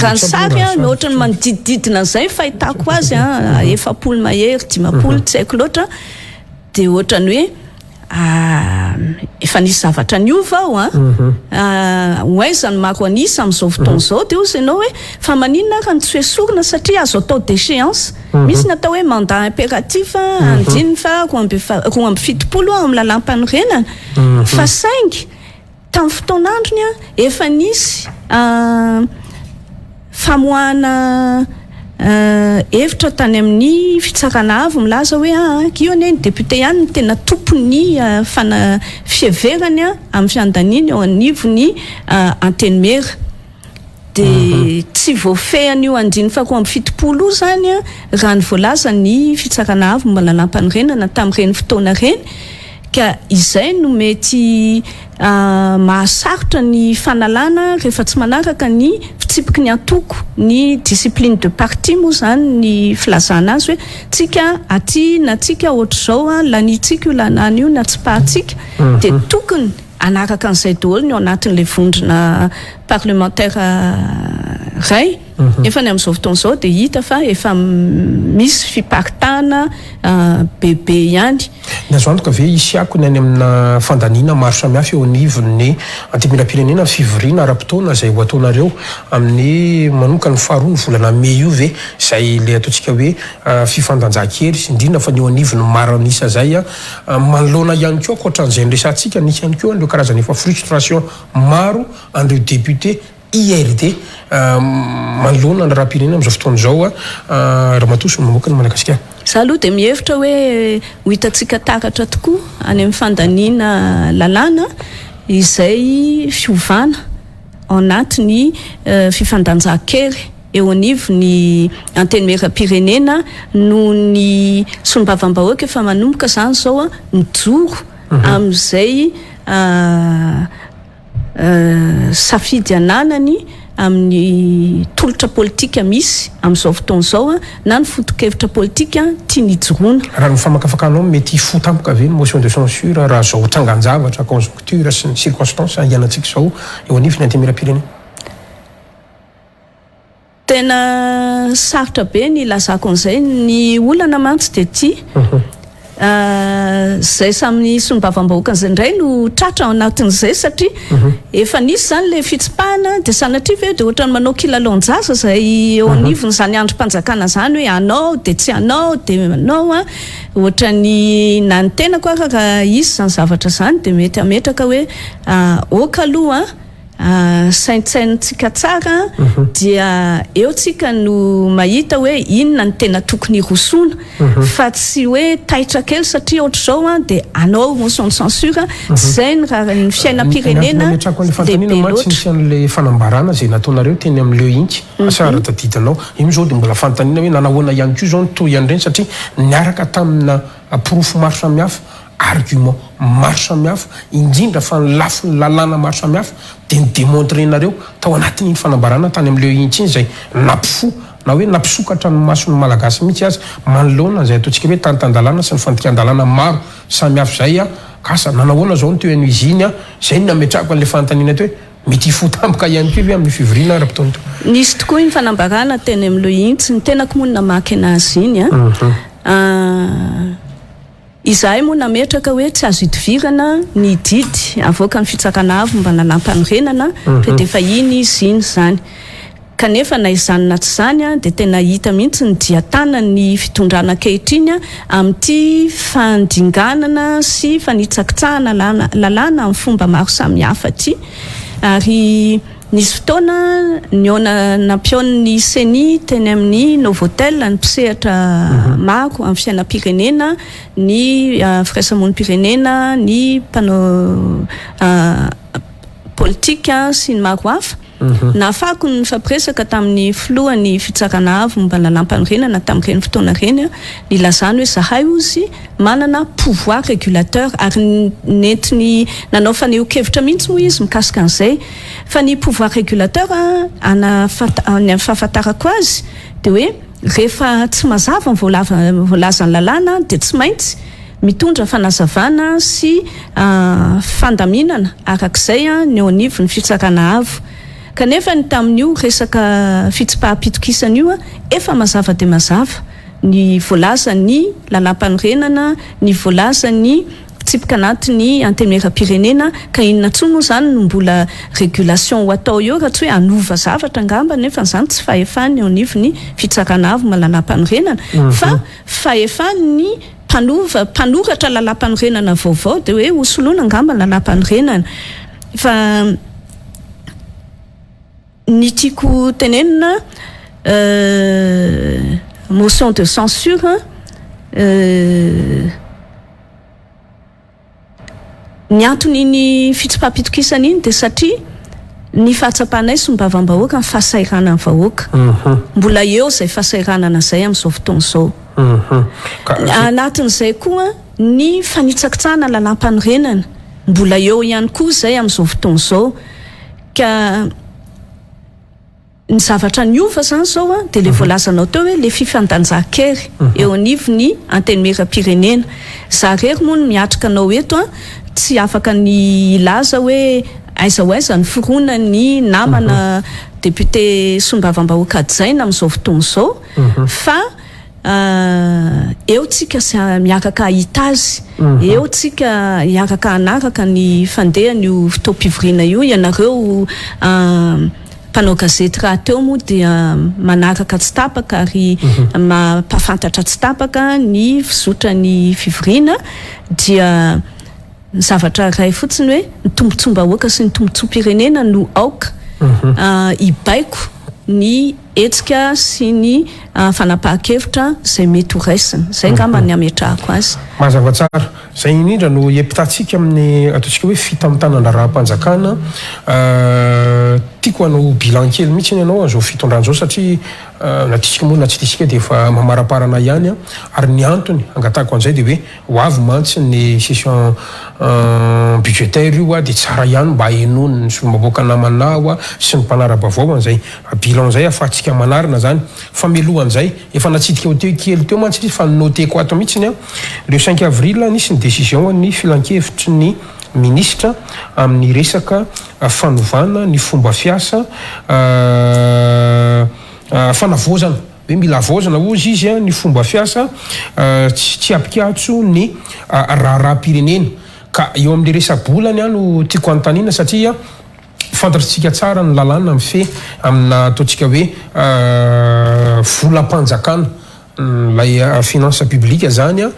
ranosary ohatra ny manodidididina zay fahitako azy 7 mahery 10 tsy haiko loatra de ohatrany hoe efa nisy zavatra niova ao hoaizany maro anisa amin'izao fotoana zao de ozy ianao hoe fa maninona raha ny tsy hoesorina satria azo atao d'échéance misy natao hoe mandat impératif andiny fa 17 amin'ny lalam-panorenana fa saingy tamin'ny fotoan'androny efa nisy famoahana hevitra tany amin'ny fitsarana avo milaza hoe io ane ny député ihany ny tena tompony fieverany amin'ny fiandaniny eo anivony antenimera de tsy voafehany io andiny fa 17 zany raha ny voalaza ny fitsarana avo mba lalam-panorenana tamin'ireny fotoana reny ka izay no mety mahasarotra ny fanalana rehefa tsy manaraka ny fitsipiky ny antoko ny discipline de parti moa zany ny filazana azy hoe tsika aty na tsika ohatr'izao lanitsika io lanany io na tsy pahatsika dia tokony anaraka an'izay daholo ny ao anatin'ilay vondrona parlementaire ray efa ny amin'izao fotoan'izao dia hita fa efa misy fiparitana bebe ihany nazoantoka ve isiako ny any amina fandaniana maro samihafa eo anivon'ny antimira-pirenena fivoriana ara-potoana izay ho ataonareo amin'ny manoka ny faharoa ny volana me io ve izay le ataontsika hoe fifandanjahan-kely sy indrindra fa ny eo anivon'ny maro anisa zay manoloana ihany koa ankoatran'izay nresantsika nisy ihany koa an'ireo karazana efa frustration maro an'ireo député IRD manoloana ny raha-pirenena amin'izao fotoana izao raha-matoso ny mamoaka ny Madagasikara. Za aloha dia mihevitra hoe ho hitantsika taratra tokoa any amin'ny fandaniana lalàna izay fiovana ao anatin'ny fifandanjahan-kely eo anivon'ny antenimieram-pirenena no ny Solombavambahoaka efa manomboka zany zao mijoro amin'izay safidy ananany amin'ny tolotra politika misy amin'izao fotoan'izao na ny foto-kevitra politika tia nijoroana raha ny famakafakanao mety fotampoka ve ny motion de censure raha zao trangan-javatra conjoncture sy ny circonstance ianantsika zao eo anivony antemira-pirenena tena sarotra be ny lazako an'izay ny olana mantsy dia tia zay samy Solombavambahoaka zay indray no tratra ao anatin'izay satria efa nisy zany le fitsipahana dia sanatria ve dia ohatrany manao kilalao-njaza zay eo anivony zany androm-panjakana zany hoe anao dia tsy anao dia manao ohatrany na ny tena koa raha izy zany zavatra zany dia mety ametraka hoe oka aloha saintsaintsika tsara dia eo tsika no mahita hoe inona ny tena tokony rosoana fa tsy hoe taitra kely satria ohatr'izao dia anao motion de censure zay ny raha ny fiainam-pirenena lehibe loatra nisy an'le fanambarana zay nataonareo teny amin'leo inky asara tadidinao io zao dia mbola fanontaniana hoe nanahoana ihany koa zao ny toy ihany ireny satria niaraka tamina porofo maro samihafa argument maro samihafa indrindra fa ny lafiny lalàna maro samihafa dia nidémontrenareo tao anatin'iny fanambarana tany amin'leo intsy iny zay nampifo na hoe nampisokatra ny mason'ny malagasy mihitsy azy manoloana zay ataontsika hoe tanitandalàna sy ny fandikan-dalàna maro samihafa zay kasa nanahoana zao ny teo any izy iny zay ny nametrahako an'le fanontaniana teo hoe mety hifotampoka ihany koa ve amin'ny fivoriana ara-potoana teo nisy tokoa iny fanambarana teny amin'leo intsy ny tenako moa namaky anazy iny izahay moa nametraka hoe tsy azo hidivirana ny didy avoaka ny fitsakana avy mba nanampanorenana fa dia efa iny izy iny zany kanefa na izany na tsy zany dia tena hita mihitsy ny diatana ny fitondrana ankehitriny amin'ity fandinganana sy fanitsakitsahana lalàna amin'ny fomba maro samihafa ty ary nisy fotoana ny ona nampiony seni teny amin'ny Novotel ny mpisehatra maro amin'ny fiainam-pirenena ny firaisamonim-pirenena ny mpanao politika sy ny maro hafa nahafahako ny fampiresaka tamin'ny filohan'ny fitsakana avy mba nanampanorenana tamin'ireny fotoana ireny ny lazany hoe zahay ozy manana pouvoir régulateur ary nentiny nanao faneho-kevitra mihitsy moa izy mikasika an'izay fa ny pouvoir régulateur ny fahafantarako azy dia hoe rehefa tsy mazava ny voalazany lalàna dia tsy maintsy mitondra fanazavana sy fandaminana arak'izay ny eo anivon'ny fitsakana avy kanefa ny tamin'io resaka fitsipaham-pitokisana io efa mazava dia mazava ny voalazany lalam-panorenana ny voalazany fitsipika anatiny antenimieram-pirenena ka inona ntsony moa zany no mbola régulation ho atao eo raha tsy hoe anova zavatra angamba nefa zany tsy fahefany eo anivony fitsakana avy malalam-panorenana fa fahefany mpanoratra lalam-panorenana vaovao dia hoe hosoloana angamba lalam-panorenana fa ny tiako tenenina motion de censure ny antony ny fitsipaham-pitokisana iny dia satria ny fahatsapanay Solombavambahoaka ny fahasahiranany vahoaka mbola eo zay fahasahiranana zay amin'izao fotoana izao anatin'izay koa ny fanitsakitsahana lalam-panorenana mbola eo ihany koa zay amin'izao fotoana izao ka ny zavatra niova zany zao a dia le voalazanao teo hoe le fifandanjahan-kery eo anivony antenimera-pirenena zarery moa no miatrika anao eto a tsy afaka ny ilaza hoe aiza ho aiza ny foronany namana député Solombavambahoakan'i amin'izao fotoana izao fa eo tsika miaraka ahita azy eo tsika hiaraka hanaraka ny fandehany io fotoam-pivoriana io ianareo mpanao gazety raha teo moa dia manaraka tsy tapaka ary mampafantatra tsy tapaka ny fizotra ny fivoriana dia ny zavatra iray fotsiny hoe ny tombontsom-bahoaka sy ny tombontsom-pirenena no aoka ibaiko ny etsika sy ny fanapahan-kevitra zay mety ho raisina zay ngamba ny ametrahako azy mazava tsara zay indrindra no epitatsika amin'ny ataontsika hoe fitamintanana raha-mpanjakana tiako hanao bilan kely mihitsy ianao azao fitondran'izao satria natisika moa na tsy tisika dia efa mamaraparana ihany ary ny antony angatahako an'izay dia hoe ho avy mantsy ny session budgétaire io dia tsara ihany mba hahenony ny Solombavambahoaka namanao sy ny mpanara-bavao an'izay bilan zay afahantsika manarina zany fa mialohan'izay efa natsidika eo teo kely teo mantsy fa noteko ato mihitsiny le 5 avril nisy ny décision ny filan-kevitry ny ministre amin'ny resaka fanovana ny fomba fiasa fanavozana hoe mila avozana ozy izy ny fomba fiasa tsy apikatso ny raha-pirenena ka eo amin'ny resabolany no tiako anontaniana satria fantatritsika tsara ny lalàna amin'ny fe amina ataontsika hoe volam-panjakana lay finance publique zany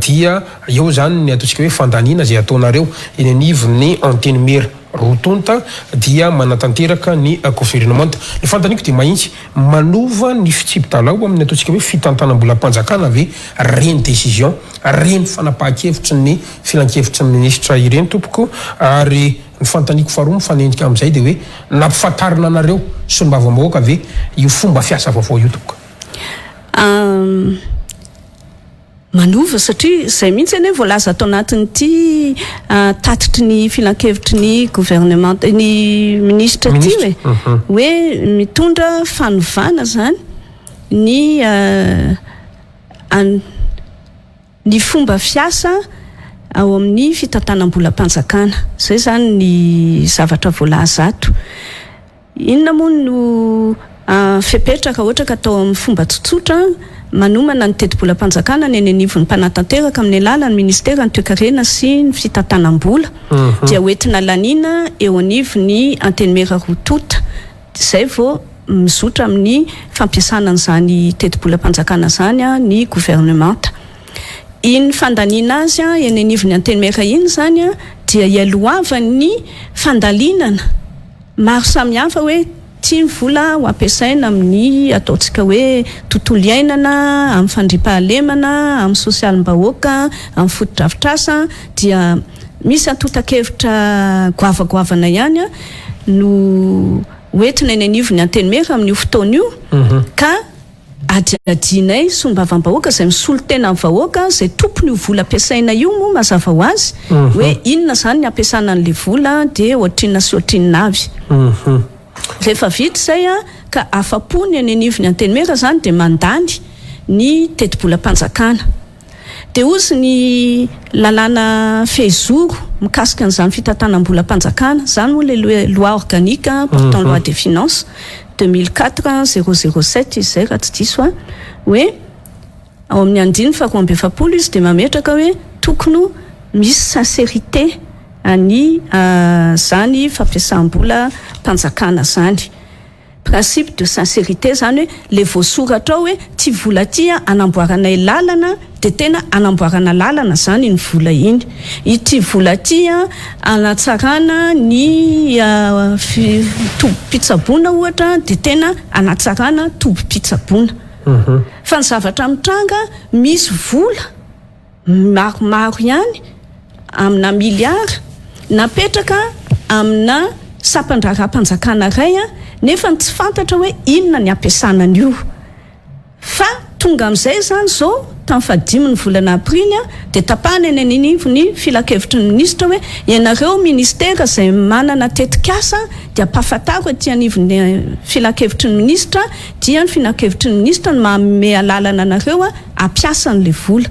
dia eo zany ny ataontsika hoe fandaniana zay ataonareo eny anivony antenimera rotonta dia manatanteraka ny gouvernement le fantaniko dia mahitsy manova ny fitsipy-talao amin'ny ataontsika hoe fitantanam-bolam-panjakana ve reny décision reny fanapahan-kevitry ny filan-kevitry ny ministra ireny tompoko ary ny fantaniko faharoa mifanendrika amin'izay dia hoe nampifantarina anareo Solombavambahoaka ve io fomba fiasa vaovao io tompoko manova satria zay mihitsy ane voalaza atao anatin'ity tatitry ny filan-kevitry ny gouvernement ny ministre ty hoe mitondra fanovana zany ny ny fomba fiasa ao amin'ny fitantanam-bolam-panjakana zay zany ny zavatra voalaza ato inona moa no fepetraka ohatra ka atao amin'ny fomba tsotsotra manomana ny teti-bolam-panjakana ny eny anivon'ny mpanatanteraka amin'ny alalan'ny ministera ny toe-karena sy ny fitantanam-bola dia hoentina lanina eo anivon'ny antenimera rotota zay vao mizotra amin'ny fampiasana an'izany teti-bolam-panjakana zany ny gouvernement iny fandaniana azy eny anivon'ny antenimera iny zany dia ialoavany fandalinana maro samihafa hoe tia vola ho ampiasaina amin'ny ataontsika hoe tontolo iainana amin'ny fandriam-pahalemana amin'ny sosialim-bahoaka amin'ny foto-drafitrasa dia misy antotan-kevitra goavagoavana ihany no hoentina eny anivon'ny antenimera amin'io fotoana io ka adiadinay Solombavambahoaka zay misolo tena amin'ny vahoaka zay tompony io vola ampiasaina io moa mazava ho azy hoe inona zany ny ampiasana an'le vola dia ohatrina sy ohatrinina avy rehefa vita zay ka afapony eny anivon'ny antenimera zany dia mandany ny teti-bolam-panjakana dia ozy ny lalàna fehizoro mikasika an'izany fitantanam-bolam-panjakana zany moa le loi organique portant loi des finances 2004-007 izy zay raha tsy diso hoe ao amin'ny andiny faharoa amby efapolo izy dia mametraka hoe tokony misy sincérité any zany fampiasam-bola mpanjakana zany principe de sincérité zany hoe le voasoratra ao hoe ty vola ty anamboaranay lalana dia tena anamboarana lalana zany ny vola iny ity vola ty anatsarana ny tobo-pitsaboana ohatra dia tena anatsarana tobo-pitsaboana fa ny zavatra mitranga misy vola maromaro ihany amina miliara napetraka amina sampandraram-panjakana ray nefa tsy fantatra hoe inona ny ampiasana an'io fa tonga amin'izay zany zao tamin'ny fahadimy ny volana aprily dia tapahana eny an'iny filakevitry ny ministra hoe ianareo ministera izay manana tetikasa dia mpafantaro aty anivon'ny filakevitry ny ministra dia ny filakevitry ny ministra no manome alalana anareo ampiasa an'ilay vola.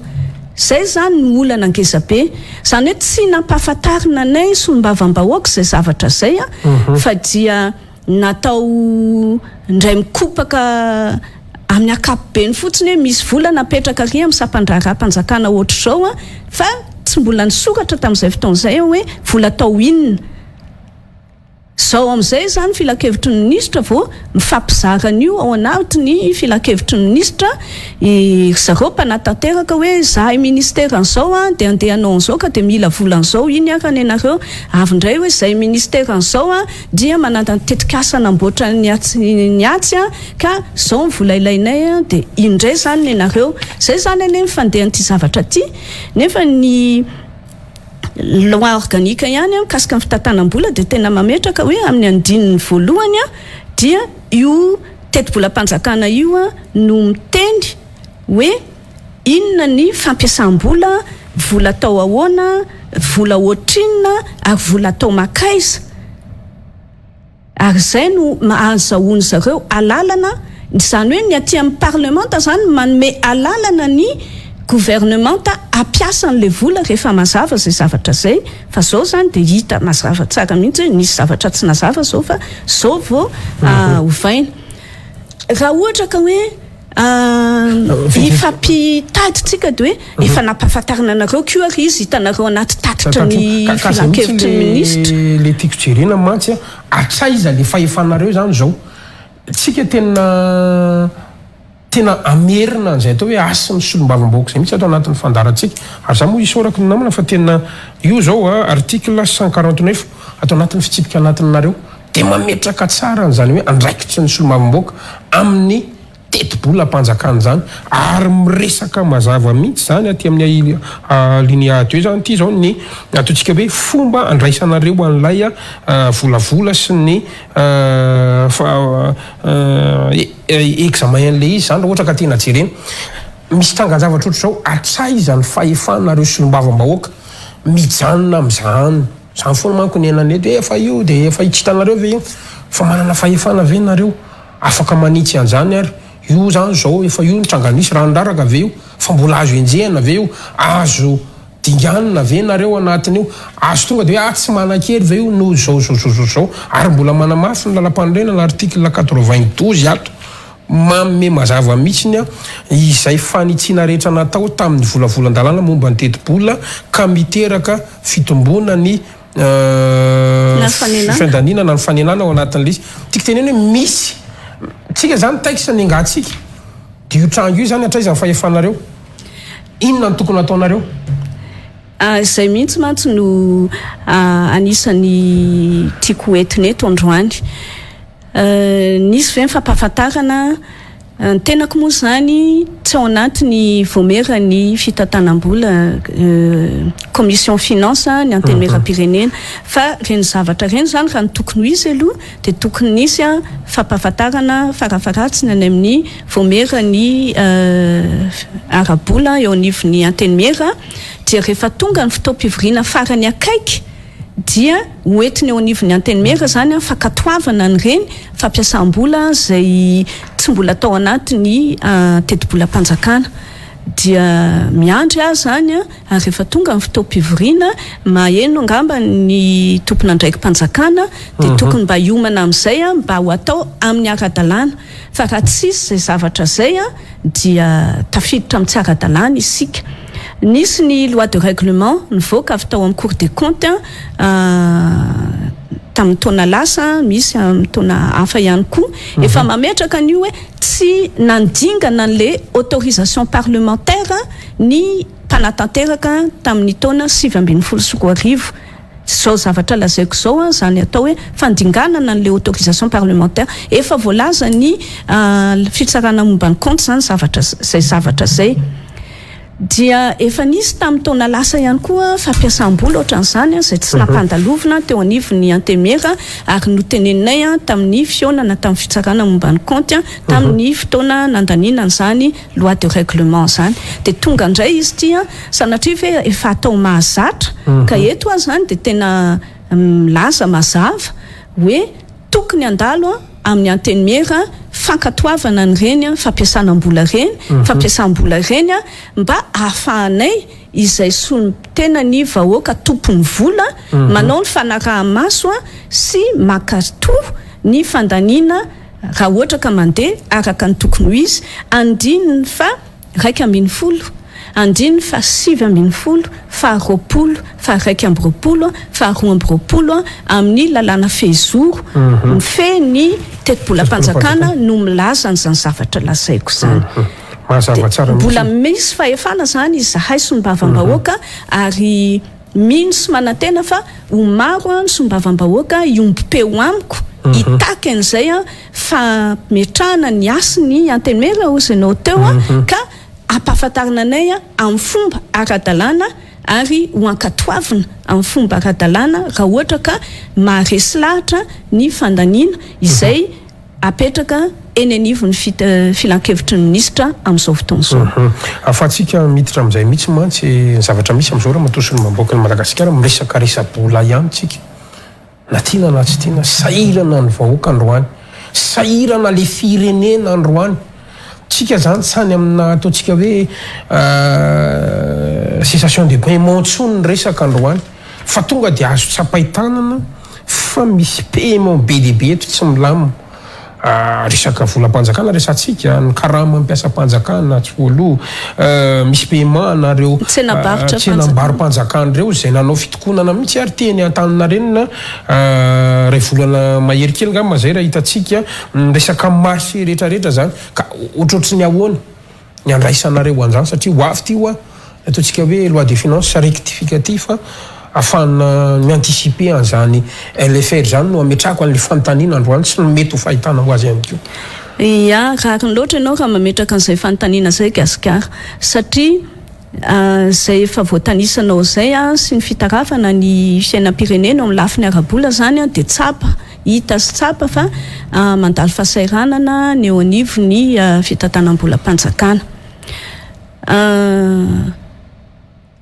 Zay zany ny olana angezabe zany hoe tsy nampahafantarina anay Solombavambahoaka izay zavatra zay fa dia natao ndray mikopaka amin'ny akapobeny fotsiny hoe misy vola napetraka ary amin'ny sampandraram-panjakana ohatra zao fa tsy mbola nisoratra tamin'izay fotoan'izay hoe vola tao inona. Zao am'izay zany filakevitry ny ministra vao mifampizara an'io ao anatiny filakevitry ny ministra zareo mpanatanteraka hoe zahay ministera an'izao dia andehanao an'izao ka dia mila vola an'izao iny ka ny anareo avy indray hoe zahay ministera an'izao dia manana tetikasa namboatra ny atsy ka zao ny vola ilainay dia indray zany ny anareo. Zay zany ane mifandehan'ity zavatra ty nefa ny loi organique ihany mikasika ny fitantanam-bola dia tena mametraka hoe amin'ny andininy voalohany dia io teti-bolam-panjakana io no miteny hoe inona ny fampiasam-bola, vola tao ahoana, vola ohatrinona ary vola tao makaiza ary zay no ahazahoany zareo alalana zany hoe ny aty amin'ny parlementa zany manome alalana ny gouvernementa apiasa an'le vola rehefa mazava zay zavatra zay fa zao zany dia hita mazava tsara mihitsy hoe nisy zavatra tsy nazava zao fa zao vao hovaina. Raha ohatra ka hoe ifampitaditsika dia hoe efa nampahafantarina anareo ko ary izy hitanareo anaty tatitra ny filakevitry ny ministra le tiako jerena mantsy atsaiza le fahefanareo zany zao tsika tena amerina an'izay atao hoe asa ny Solombavambahoaka zay mihitsy atao anatin'ny fandaratsika ary za moa isorako ny namana fa tena io zao article 149 atao anatin'ny fitsipika anatinareo dia mametraka tsara n'izany hoe andraikitry ny Solombavambahoaka amin'ny teti-bolam-panjakana zany ary miresaka mazava mihitsy zany aty amin'ny liniato io zany ty zao ny ataontsika hoe fomba andraisanareo an'ilay volavola sy ny examen an'le izy zany ohatra ka tena jerena misy trangan-javatra ohatra zao atsaiza ny fahefanareo Solombavambahoaka mijanona amin'izany zany foana manko ny enanety hoe efa io dia efa hitsitanareo ve io fa manana fahefana ve nareo afaka manitsy an'izany ary io zany zao efa io nitranganisy ranondraraka ve io fa mbola azo enjehana ve io azo dinganina ve nareo anatiny io azo tonga dia hoe tsy manan-kery ve io no zao ary mbola manamafy ny lalam-pandrenana article 92 ato manome mazava mihitsiny izay fanitsiana rehetra natao tamin'ny volavolan-dalàna momba ny teti-bola ka miteraka fitombona ny fandaniana na ny fanenana ao anatin'le izy tiako teneny hoe misy tsika zany taikisa ny angatsika dia io trango io zany atraiza ny fahefanareo inona ny tokony ataonareo izay mihitsy mantsy no anisany tiako entiny eto androany nisy ve mifampahafantarana ny tenako moa zany tsy ao anatiny vomera ny fitantanam-bola commission finance ny antenimera-pirenena fa reny zavatra reny zany raha ny tokony ho izy aloha dia tokony nisy fampahafantarana farafaratsiny any amin'ny vomera ny arabola eo anivon'ny antenimera dia rehefa tonga ny fotoam-pivoriana farany akaiky dia hoentiny eo anivon'ny antenimera zany fakatoavana ny reny fampiasam-bola zay tsy mbola tao anatiny teti-bolam-panjakana dia miandry azy zany ary rehefa tonga ny fotoam-pivoriana maheno angamba ny tompona andraiky mpanjakana dia tokony mba hiomana amin'izay mba ho atao amin'ny ara-dalàna fa raha tsisy zay zavatra zay dia tafiditra amin'ny tsy ara-dalàna isika. Nisy ny loi de règlement nivoaka avy tao amin'ny cour des comptes tamin'ny taona lasa misy amin'ny taona hafa ihany koa efa mametraka an'io hoe tsy nandingana an'le autorisation parlementaire ny mpanatanteraka tamin'ny taona 2024 zao zavatra lazaiko zao zany atao hoe fandinganana an'le autorisation parlementaire efa voalaza ny fitsarana momba ny compte zany zavatra zay dia efa nisy tamin'ny taona lasa ihany koa fampiasam-bola ohatran'izany izay tsy nampandalovina teo anivon'ny antemera ary noteneninay tamin'ny fionana tamin'ny fitsarana momba ny compte tamin'ny fotoana nandaniana izany loi de règlement zany dia tonga indray izy tia sanatria hoe efa atao mahazatra ka eto zany dia tena milaza mazava hoe tokony andalo amin'ny antemera fankatoavana ny reny fampiasanam-bola reny fampiasam-bola reny mba ahafahanay izay tena ny vahoaka tompony vola manao ny fanaraha-maso sy makatoa ny fandaniana raha ohatra ka mandeha araka ny tokony ho izy andininy fa 1.10 andininy fa 7.10 fa 20 fa 1.20 fa 2.20 amin'ny lalàna fehizoro mifeny teti-bolam-panjakana no milaza n'izany zavatra lazaiko zany mbola misy fahefana zany izy zahay Solombavambahoaka ary mino sy manantena fa ho maro ny Solombavambahoaka iombom-peo amiko hitaka an'izay fa metrahana ny asiny antemera ozinao teo ka ampahafantarina anay amin'ny fomba ara-dalàna ary ho ankatoavina amin'ny fomba ara-dalàna raha ohatra ka maharesy lahatra ny fandaniana izay apetraka eny anivon'ny filan-kevitry ny minisitra amin'izao fotoana izao. Afatsika miditra amin'izay mihitsy mantsy ny zavatra misy amin'izao raha matoa Solombavambahoaka ny Madagasikara miresaka resa-bola ihany tsika. Na tiana na tsy tiana sahirana ny vahoaka androany, sahirana le firenena androany. Tsika zany sany amina ataontsika hoe cessation de paiement tsony resaka androany fa tonga dia azo tsapaitanana fa misy paiement be dehibe eto tsy milamina resaka volam-panjakana resantsika ny karama mampiasa mpanjakana tsy voaloha misy paiement nareo tsenam-baro-mpanjakana reo izay nanao fitokonana mihitsy ary teny an-tanana renina ray volana mahery kely ngamba zay raha hitantsika resaka marché rehetrarehetra zany ka ohatrohatry ny ahoana ny andraisanareo an'izany satria hoavy ty ataontsika hoe loi de finance rectificatif afana ny anticiper an'izany LFR zany no ametrahako an'le fanontaniana androany sy no mety ho fahitana ho azy ihany koa. Ia, raha ny loatra ianao raha mametraka an'izay fanontaniana zay gasikara satria zay efa voatanisanao zay sy ny fitarafana ny fiainam-pirenena amin'ny lafiny ara-bola zany dia tsapa hita sy tsapa fa mandalo fahasairanana ny eo anivon'ny fitantanam-bolam-panjakana.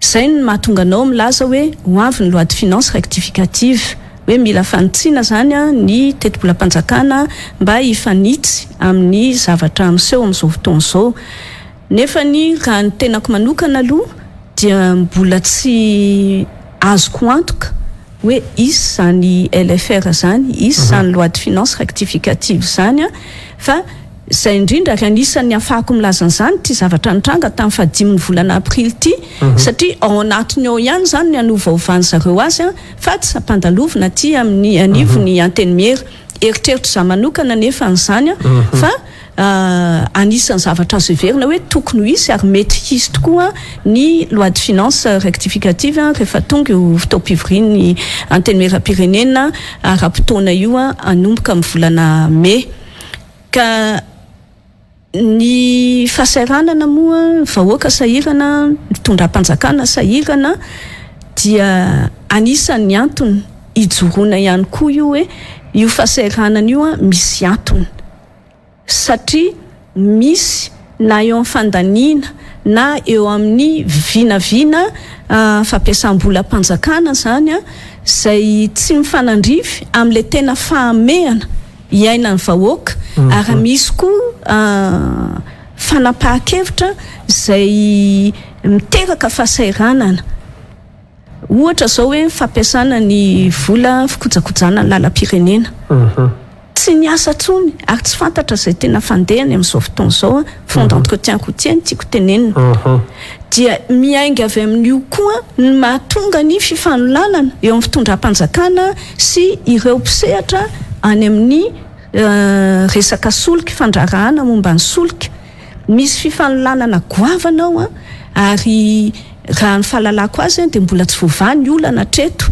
Zay ny mahatonga anao milaza hoe ho avy ny loi de finance rectificative hoe mila fanitsiana zany ny teti-bolam-panjakana mba hifanitsy amin'ny zavatra miseho amin'izao fotoana izao. Nefa ny raha ny tenako manokana aloha dia mbola tsy azoko antoka hoe izy zany LFR zany izy zany loi de finance rectificative zany fa zay indrindra raha anisan'ny afahako milaza an'izany ty zavatra nitranga tamin'ny fahadiminy volana aprily ty satria ao anatiny ao ihany zany ny anovaovany zareo azy fa tsy ampandalovina ty amin'ny anivon'ny antenimiera eritreritro za manokana nefa n'izany fa anisan'ny zavatra azo heverina hoe tokony ho izy ary mety hisy tokoa ny loi de finance rectificative rehefa tonga io fotoam-pivorian'ny antenimieram-pirenena ara-potoana io anomboka amin'ny volana Mai ka ny fahasairanana moa vahoaka sahirana mitondram-panjakana sahirana dia anisan'ny antony ijoroana ihany koa io hoe io fahasairanana io misy antony satria misy na eo amin'ny fandaniana na eo amin'ny vinavina fampiasam-bolam-panjakana zany zay tsy mifanandrify amin'le tena fahamehana iaina ny vahoaka ary misy koa fanapahan-kevitra zay miteraka fahasairanana ohatra zao hoe fampiasana ny vola fikojakojana ny lalam-pirenena tsy niasa tsony ary tsy fantatra zay tena fandehany amin'izao fotoana izao fond d'entretien routier ny tiako tenenina dia miainga avy amin'io koa ny mahatonga ny fifanolanana eo amin'ny fitondram-panjakana sy ireo mpisehatra any amin'ny resaka solika fandrarahana momba ny solika misy fifanolanana goavanao ary raha ny fahalalako azy dia mbola tsy voavany olana treto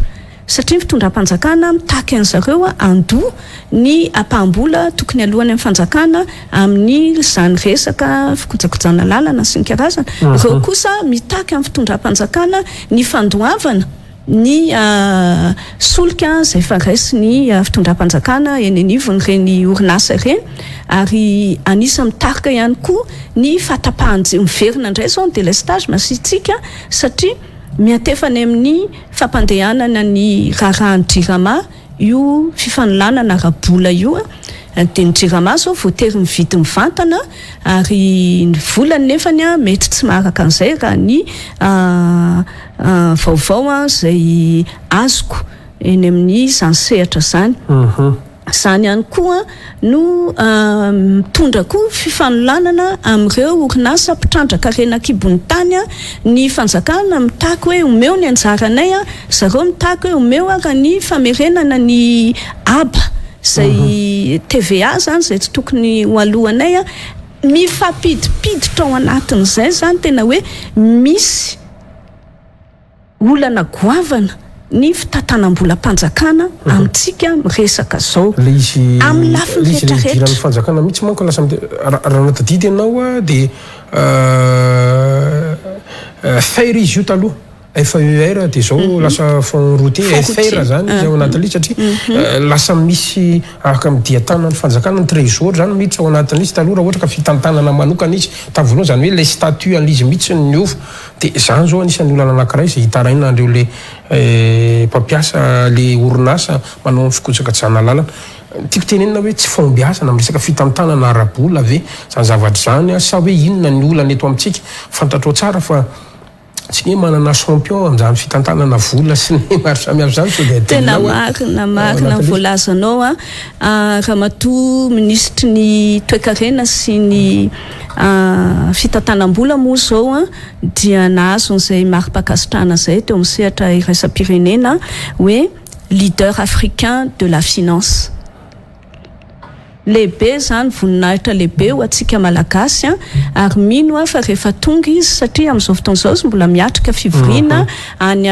satria fitondram-panjakana mitaky an'zareo andoa ny apambola tokony alohany amin'ny fanjakana amin'ny zany resaka fikojakojana lalana sy ny karazana reo kosa mitaky amin'ny fitondram-panjakana ny fandoavana ny solika zay faraisy ny fitondram-panjakana eny anivony reny orinasa reny ary anisa mitarika ihany koa ny fatapahanjy miverina indray zao ny délestage masitsika satria miatefany amin'ny fampandehanana ny raharahany-drama io fifaноlanana rabola io de ny drama zao voatery mividy mivantana ary ny volany nefany mety tsy maharaka an'izay raha ny vaovao zay azoko eny amin'ny zany sehatra zany zany ihany koa no mitondra koa fifanolanana amin'ireo orinasa mpitrandraka rena kibony tany ny fanjakana mitaky hoe omeo ny anjaranay zareo mitaky hoe omeo raha ny famerenana ny aba zay TVA zany zay tsy tokony ho alohanay mifampidipiditra ao anatin'izay zany tena hoe misy olana goavana ny fitatanam-bola-panjakana amintsika miresaka zao amin'ny lafiny rehetrarehetra ny fanjakana mihitsy manko lasa raha natadidy ianao de faire izy io taloha FER de zao lasa fond routier FR zany izy ao anatin'ilay satria lasa misy araka midiatana ny fanjakana ny trésor zany mihitsy ao anatin'izy taloha raha ohatra ka fitantanana manokana izy tavoaloha zany hoe les statuts an'izy mihitsy ny ovo de zany zao anisany olana anankiray zay hitaraina andreo le mpampiasa le orinasa manao ny fikojakajana lalana tiako tenenina hoe tsy fombiasana amin'ny resaka fitantanana arabola ave zany zavatra zany sa hoe inona ny olana eto amintsika fantatrao tsara fa tsy hoe manana champion amin'izany fitantanana vola sy ny maro samihafa zany so de tena marina voalazanao raha matoa ministry ny toe-karena sy ny fitantanam-bola moa zao dia nahazo n'izay mari-pakasitrahana zay teo amin'ny sehatra iraisam-pirenena hoe leader africain de la finance lehibe zany voninahitra lehibe ho atsika malagasy ary mino fa rehefa tonga izy satria amin'izao fotoana izao sy mbola miatrika fivoriana any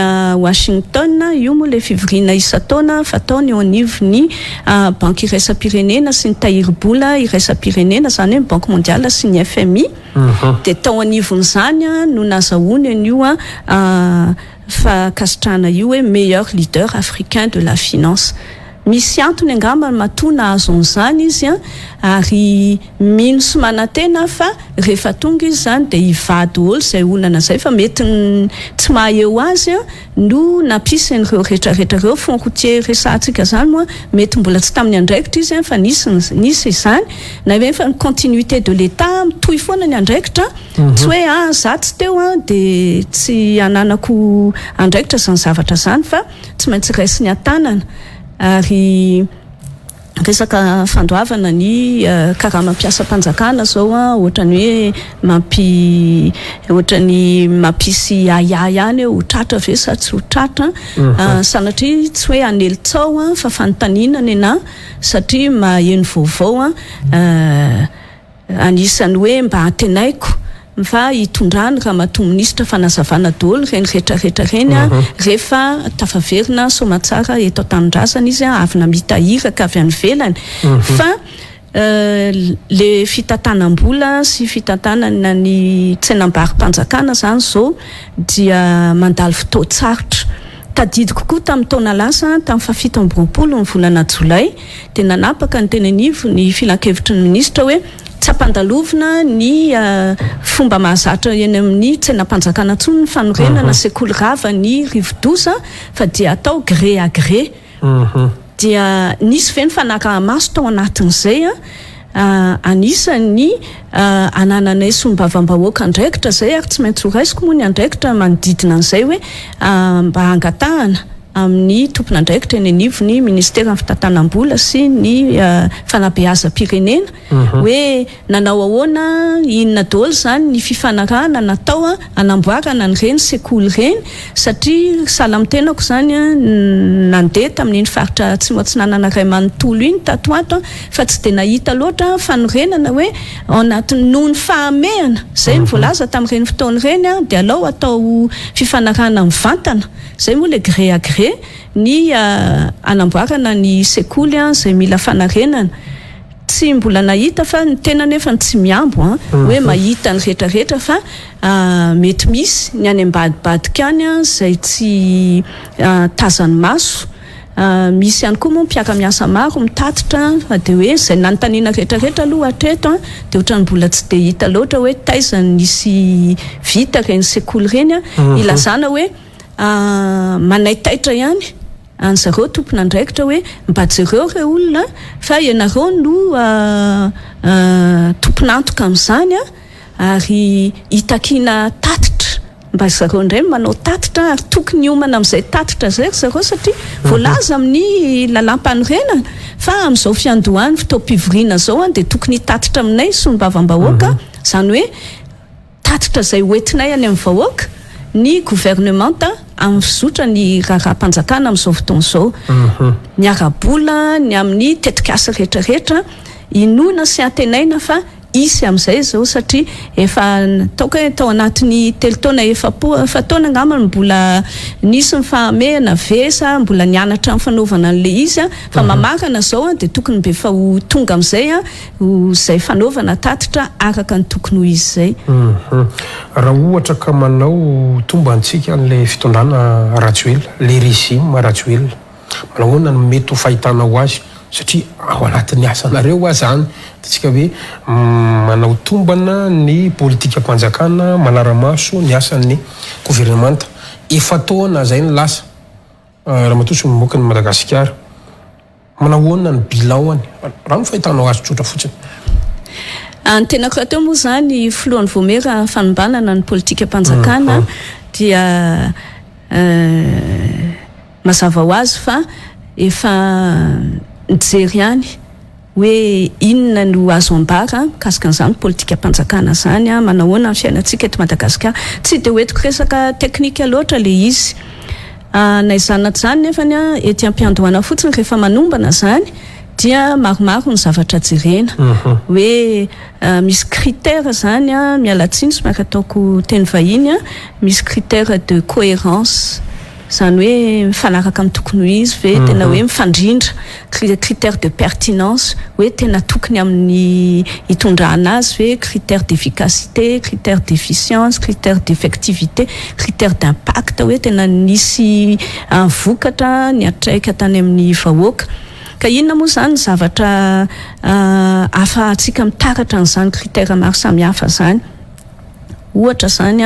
Washington io moa le fivoriana isan-taona fataony eo anivon'ny banky iraisam-pirenena sy ny tahiry-bola iraisam-pirenena zany hoe banque mondiale sy ny FMI de tao anivon'izany no nazahoany an'io fakasitrahana io hoe meilleur leader africain de la finance misy antony angamba matona azon'izany izy ary mino sy manantena fa rehefa tonga izy zany de hivady olo zay olana zay fa mety tsy mahaeo azy no nampisy an'ireo rehetrarehetra reo fond routier resantsika zany moa mety mbola tsy tamin'ny andraikitra izy fa nisy izany na hoe fa continuité de l'état mitohy foana ny andraikitra tsy hoe za tsy teo de tsy ananako andraikitra zany zavatra zany fa tsy maintsy raisy ny atanana ary resaka fandoavana ny karamampiasa mpanjakana zao ohatrany hoe ohatrany mampisy aya ihany ho tratra ve sa tsy ho tratra sanatria tsy hoe anelitsao fa fanontaniana nena satria maheno vaovao anisany hoe mba antenaiko fa hitondrany raha matoa ministra fanazavana daholo reny rehetrarehetra reny rehefa tafaverina somatsara eto an-tanindrazana izy avy namitairaka avy any velany fa le fitantanam-bola sy fitantanana ny tsenam-bary-mpanjakana zany zao dia mandalo fotoan-tsarotra tadidy kokoa tamin'ny taona lasa tamin'ny fafito amby roapolo ny volana jolay dia nanapaka ny teny anivo ny filan-kevitry ny ministra hoe tsy ampandalovina ny fomba mahazatra eny amin'ny tsenam-panjakana tsony ny fanorenana sekoly rava ny rivodoza fa dia atao gré à gré dia nisy ve ny fanaraha-maso tao anatin'izay anisany anananay Solombavambahoaka andraikitra zay ary tsy maintsy horaisiko moa ny andraikitra manodidina an'izay hoe mba hangatahana amin'ny tompona andraikitra eny anivony ministera ny fitantanam-bola sy ny fanabeazam-pirenena hoe nanao ahoana inona daholo zany ny fifanarahana natao anamboarana ny reny sekoly reny satria salamitenako zany nandeha tamin'iny faritra tsy moatsinanana ray manontolo iny tatoato fa tsy de nahita loatra fanorenana hoe anatin'ny noho ny fahamehana zay ny voalaza tamin'ireny fotoany reny de alao atao fifanarahana mivantana zay moa le gré à gré ny anamboarana ny sekoly zay mila fanarenana tsy mbola nahita fa ny tena nefa tsy miambo hoe mahita ny rehetrarehetra fa mety misy ny any ambadibadika any zay tsy tazany maso misy ihany koa moa mpiara-miasa maro mitatitra fa de hoe zay nanontaniana rehetrarehetra aloha hatreto de ohatrany mbola tsy de hita loatra hoe taizany nisy vita reny sekoly reny ilazana hoe manaitaitra ihany an'zareo tompona andraikitra hoe mba jereo re olona fa ianareo no tomponantoka amin'izany ary hitakina tatitra mba zareo indray manao tatitra ary tokony homana amin'izay tatitra zay zareo satria voalaza amin'ny lalam-panorenana fa amin'izao fiandohany fotoam-pivoriana zao de tokony tatitra aminay Solombavambahoaka zany hoe tatitra zay hoentinay any amin'ny vahoaka ny gouvernementa amin'ny fizotra ny raharaham-panjakana amin'izao fotoana izao ny arabola ny amin'ny tetikasa rehetrarehetra inona sy antenaina fa isy amin'izay zao satria efa taoka hoe tao anatin'ny telotaona efa taona angambany mbola nisy mifahamehana vesa mbola nianatra amin'ny fanaovana an'le izy fa mamarana zao de tokony be fa ho tonga amin'izay zay fanaovana tatitra araka ny tokony ho izy zay raha ohatra ka manao tombantsika an'le fitondrana ratsy oela le régime ratsy oela manahoana no mety ho fahitana ho azy satria ao anatin'ny asanareo azany tsika hoe manao tombana ny politika mpanjakana manaramaso ny asan'ny gouvernementa efa taona zay ny lasa raha matosy mimoaka ny Madagasikara manahoana ny bilan raha no fahitanao azy tsotra fotsiny ny tena koa teo moa zany filohan'ny vomera fanombanana ny politika mpanjakana dia mazava ho azy fa efa nijery ihany hoe inona no azo ambara mikasika an'izany politika mpanjakana zany manahoana ny fiainantsika eto Madagasikara tsy de hoentiko resaka teknika loatra le izy naizanatra zany nefany ety am-piandohana fotsiny rehefa manombana zany dia maromaro ny zavatra jerena hoe misy critère zany mialatsiny somary ataoko teny vahiny misy critère de cohérence zany hoe mifanaraka amin'ny tokony ho izy ve tena hoe mifandrindra critère de pertinence hoe tena tokony amin'ny hitondrana azy ve critère d'efficacité critère d'efficience critère d'effectivité critère d'impact hoe tena nisy vokatra ny atraika tany amin'ny vahoaka ka inona moa zany zavatra afahantsika mitaratra an'izany critère maro samihafa zany ohatra zany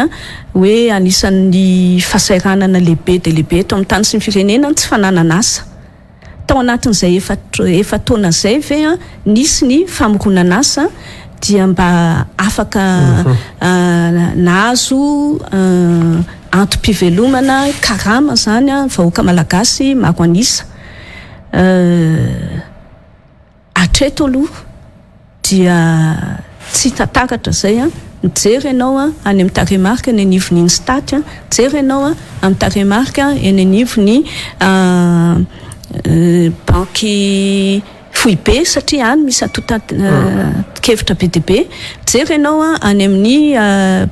hoe anisan'ny fasairanana lehibe de lehibe eto amin'ny tany sy ny firenena tsy fananana asa tao anatin'izay efa taona zay ve nisy ny famoronana asa dia mba afaka nahazo antom-pivelomana karama zany vahoaka malagasy maro anisa atreto aloha dia tsy tataratra zay mijery ianao any amin'ny taremarika ny anivon'ny stat mijery ianao amin'ny taremarika eny anivon'ny banky fohy be satria any misy atota-kevitra BDB mijery ianao any amin'ny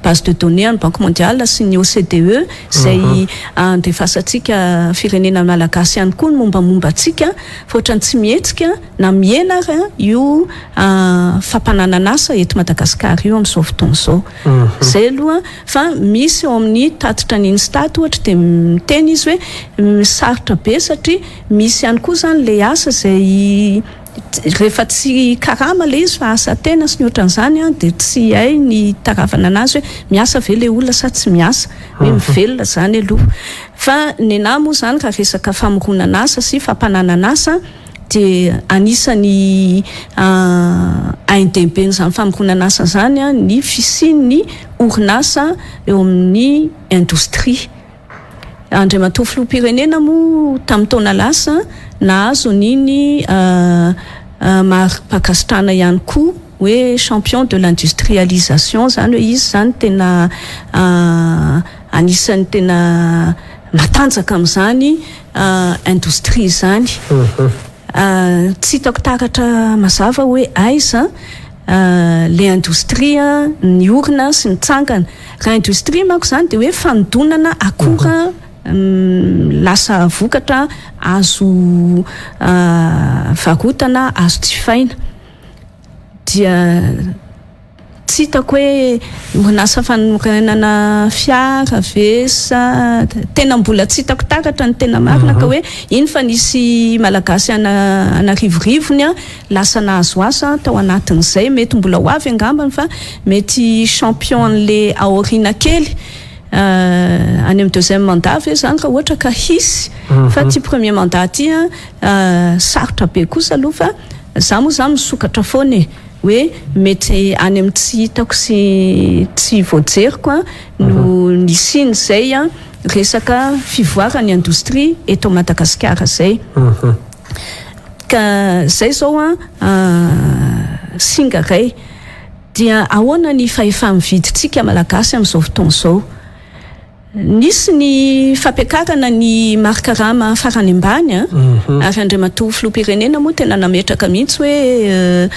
base de données any banque mondiale sy ny OCDE zay andefasantsika firenena malagasy ihany koa ny mombamomba atsika fa ohatrany tsy mihetsika na mienara io fampananana asa eto Madagasikara io amin'izao fotoana izao zay aloha fa misy eo amin'ny tatitra ny stat ohatra de miteny izy hoe sarotra be satria misy ihany koa zany le asa zay rehefa tsy karama le izy fa asa tena sy ny ohatran'izany de tsy hay ny taravana anazy hoe miasa ve le olona sa tsy miasa hoe mivelona zany aloha fa ny anahy moa zany raha resaka famoronana asa sy fampananana asa dia anisany aindebeny zany famoronana asa zany ny fisian'ny orinasa eo amin'ny indostria Andriamatoa filoham-pirenena moa tamin'ny taona lasa nahazo niny mari-pakasitrana ihany koa hoe champion de l'industrialisation zany hoe izy zany tena anisan'ny tena matanjaka amin'izany industrie zany tsy hitako taratra mazava hoe aiza le industrie ny orina sy ny tsangana raha industrie manko zany de hoe fanodonana akora lasa vokatra azo varotana, azo jifaina. Dia tsy hitako hoe orinasa fanorenana fiara vesa, tena mbola tsy hitako takatra ny tena marina ka hoe iny fa nisy malagasy ana rivorivony lasa nahazo asa tao anatin'izay, mety mbola ho avy angambany fa mety champion le aorina kely any amin'ny deuxième mandat ve zany ka ohatra ka hisy fa ty premier mandat ty sarotra be kosa aloha fa za moa za misokatra foana hoe mety any amin'ny tsy hitako sy tsy voajeriko no nisiny zay resaka fivoarany indostrie eto Madagasikara zay. Ka zay zao singa ray dia ahoana ny fahefa-mividintsika malagasy amin'izao fotoana zao. Nisy ny fampiakarana ny markarama farany ambany ary andriamatoa filoham-pirenena moa tena nametraka mihitsy hoe